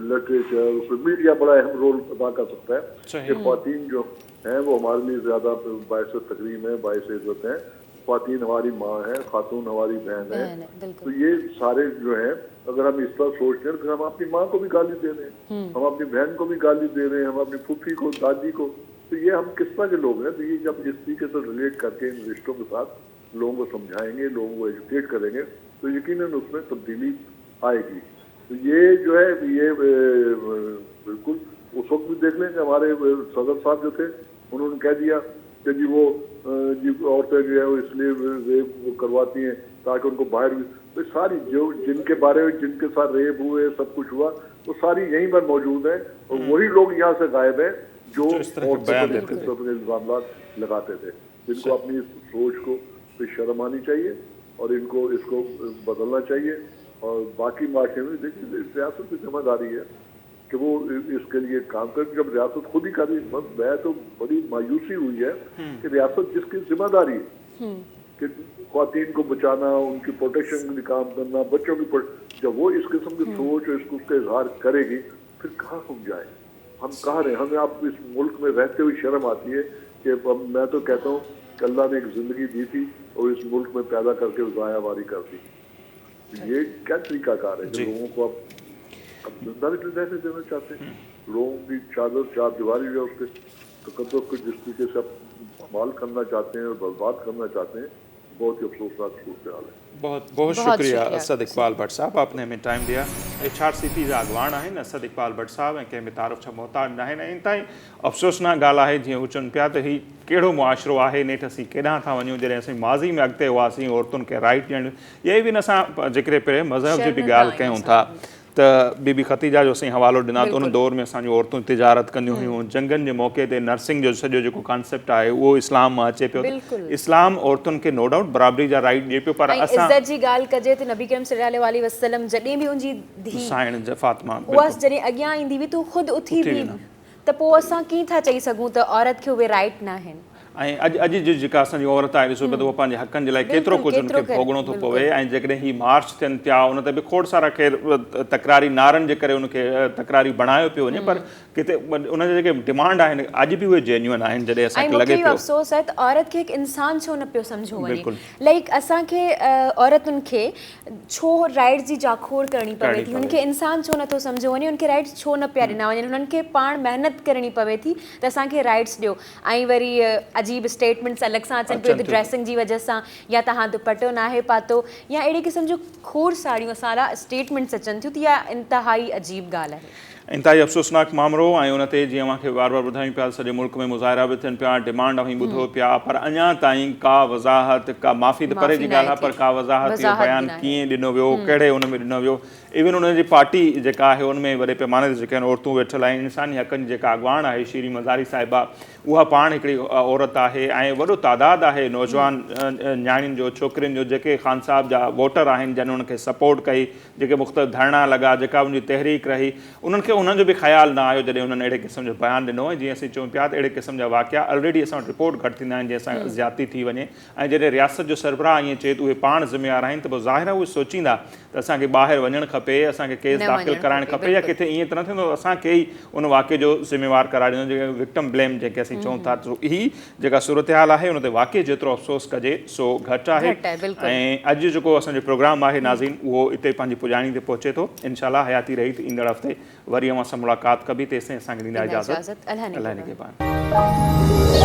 लिटरेचर, उसमें मीडिया बड़ा अहम रोल अदा कर सकता है कि ख्वातीन जो हैं वो हमारे लिए ज़्यादा बायस तकरीम है, बायस इज़्ज़त हैं। ख्वातीन हमारी माँ है, खातून हमारी बहन है। तो ये सारे जो हैं अगर हम इस तरह सोचते हैं, फिर हम अपनी माँ को भी गाली दे रहे हैं, हम अपनी बहन को भी गाली दे रहे हैं, हम अपनी फूफी को, दादी को। तो ये हम किस तरह के लोग हैं? तो ये जब इस तरीके से रिलेट करके इन रिश्तों के साथ लोगों को समझाएंगे, लोगों को एजुकेट करेंगे, तो यकीनन उसमें तब्दीली आएगी। तो ये जो है ये बिल्कुल उस वक्त भी देख लें कि हमारे सदर साहब जो थे उन्होंने कह दिया कि जी वो जी औरतें जो है वो इसलिए रेप करवाती हैं ताकि उनको बाहर भी, तो सारी जो जिनके बारे में जिनके साथ रेप हुए सब कुछ हुआ वो सारी यहीं पर मौजूद है, और वही लोग यहाँ से गायब हैं जो इल्जाम लगाते थे। इनको अपनी सोच को पे शर्म आनी चाहिए और इनको इसको बदलना चाहिए। और बाकी माशरे में देखिए रियासत की जिम्मेदारी है कि वो इसके लिए काम कर। जब रियासत खुद ही कर रही, बस मैं तो बड़ी मायूसी हुई है कि रियासत जिसकी जिम्मेदारी है कि ख्वातीन को बचाना, उनकी प्रोटेक्शन के लिए काम करना, बच्चों की, जब वो इस किस्म की सोच और इसका इजहार करेगी, फिर कहाँ हम जाए, हम कहाँ रहे? हमें आप इस मुल्क में रहते हुए शर्म आती है कि मैं तो कहता हूँ कि अल्लाह ने एक जिंदगी दी थी और इस मुल्क में पैदा करके ज़ायावारी कर दी। ये क्या तरीकाकार है? लोगों को अब जिंदा भी रहने देना चाहते हैं, लोगों की चादर चार दीवारी जो उसके तकद्दुस को जिस तरीके से इस्तेमाल करना चाहते हैं और बर्बाद करना चाहते हैं, बहुत ही अफसोसनाक सूरत हाल है। बहुत बहुत शुक्रिया असद इकबाल भट्ट साहब, आपने हमें टाइम दिया। HRCP जा अॻवान आहिनि असद इकबाल भट्ट साहब, ऐं कंहिं बि तारीफ़ जा मोहताज न आहिनि। ऐं ताईं अफ़सोसनाक ॻाल्हि आहे, जीअं हू चवनि पिया त हीउ कहिड़ो मुआशिरो आहे, नेठि असीं केॾांहुं था वञूं जॾहिं असीं माज़ी में अॻिते हुआसीं औरतुनि खे राइट ॾियणु। इहे बि न असां ज़िक्र पे मज़हब जी बि ॻाल्हि कयूं था। त बीबी ख़तीजा जो असीं हवालो ॾिना त उन दौर में असांजूं औरतूं तिजारत कंदियूं हुयूं जंगनि जे मौक़े ते नर्सिंग जो सॼो जेको कॉन्सेप्ट आहे उहो इस्लाम मां अचे पियो इस्लाम औरतुनि खे नो डाउट बराबरी जा राइट ॾिए पियो पर असां इज़त जी ॻाल्हि कजे त नबी करीम सल्लल्लाहु अलैहि वसल्लम जॾहिं बि उनजी धीउ साइण फातिमा उहा जॾहिं अॻियां ईंदी हुई त ख़ुदि उथी बि त पोइ असां कीअं था चई सघूं त औरत खे उहे राइट न आहिनि ऐं अॼु जी जेका असांजी औरत आहे ॾिसो पियो त उहा पंहिंजे हक़नि जे लाइ केतिरो कुझु उनखे भोगणो थो पवे ऐं जेकॾहिं ही मार्च थियनि थिया उन ते बि खोड़ सारा तकरारी नारनि जे करे उनखे तकरारी बणायो पियो वञे पर किथे उन जा जेके डिमांड आहिनि अॼु बि उहे जेन्युइन आहिनि जॾहिं असांखे लॻे पियो अफ़सोस आहे त औरत खे हिकु इंसान छो न पियो सम्झो वञे लाइक असांखे औरतुनि खे छो राइट जी जाखोड़ करणी पवे थी हुनखे इंसान छो नथो सम्झो वञे उनखे राइट्स छो न पिया ॾिना वञनि उन्हनि खे पाण महिनत करणी पवे थी त असांखे राइट्स ॾियो ऐं वरी अजीब स्टेटमेंट्स अलॻि सां अचनि पियो ड्रेसिंग जी वजह सां या तव्हां दुपट्टो नाहे पातो या अहिड़े क़िस्म जो खोड़ सारियूं सारा स्टेटमेंट्स अचनि थियूं त इहा इंतिहाई अजीब ॻाल्हि आहे इंतिहाई अफ़सोसनाक मामिलो ऐं उन ते जीअं मूंखे बार बार ॿुधायूं पिया सॼे मुल्क में मुज़ाहिरा बि थियनि पिया डिमांड बि ॿुधो पिया पर अञा ताईं का वज़ाहत का माफ़ी त परे जी ॻाल्हि आहे पर का वज़ाहत इहो बयानु कीअं ॾिनो वियो कहिड़े उन में ॾिनो वियो इवन उनजी पार्टी जेका आहे उन में वॾे पैमाने ते जेके आहिनि औरतूं वेठल आहिनि इंसानी हक़नि जी जेका अॻवान आहे शीरी मज़ारी साहिबा उहा पाण हिकिड़ी औरत आहे ऐं वॾो तादादु आहे नौजवान न्याणियुनि जो छोकिरियुनि जो जेके ख़ान साहब जा वोटर आहिनि जन उनखे सपोर्ट कई जेके मुख़्तलिफ़ धरना लॻा जेका उनजी तहरीक रही उन्हनि खे उन्हनि जो बि ख़्यालु न आयो जॾहिं उन्हनि अहिड़े क़िस्म जो बयानु ॾिनो ऐं जीअं असीं चऊं पिया त अहिड़े क़िस्म जा वाक़िया ऑलरेडी असां वटि रिपोर्ट घटि थींदा आहिनि जंहिंसां ज़्यादती थी वञे ऐं जॾहिं रियासत जो सरबराह ईअं चए त उहे पाण ज़िम्मेवार आहिनि त पोइ ज़ाहिर आहे उहे सोचींदा त असांखे ॿाहिरि वञणु खपे असांखे केस दाख़िल कराइणु खपे या किथे ईअं त न थींदो असांखे ई उन वाक़े जो ज़िम्मेवार कराए ॾींदो जेके विक्टम ब्लेम जेके असीं चऊं था ही जेका सूरत हाल आहे उन ते वाक़ई जेतिरो अफ़सोस कजे सो घटि आहे ऐं अॼु जेको असांजो प्रोग्राम आहे नाज़रीन उहो हिते पंहिंजी पुॼाणी ते पहुचे थो इनशाला हयाती रही त ईंदड़ हफ़्ते वरी असां मुलाक़ात कबी तेसिताईं असांखे ॾींदा इजाज़त अल्लाह निगहबान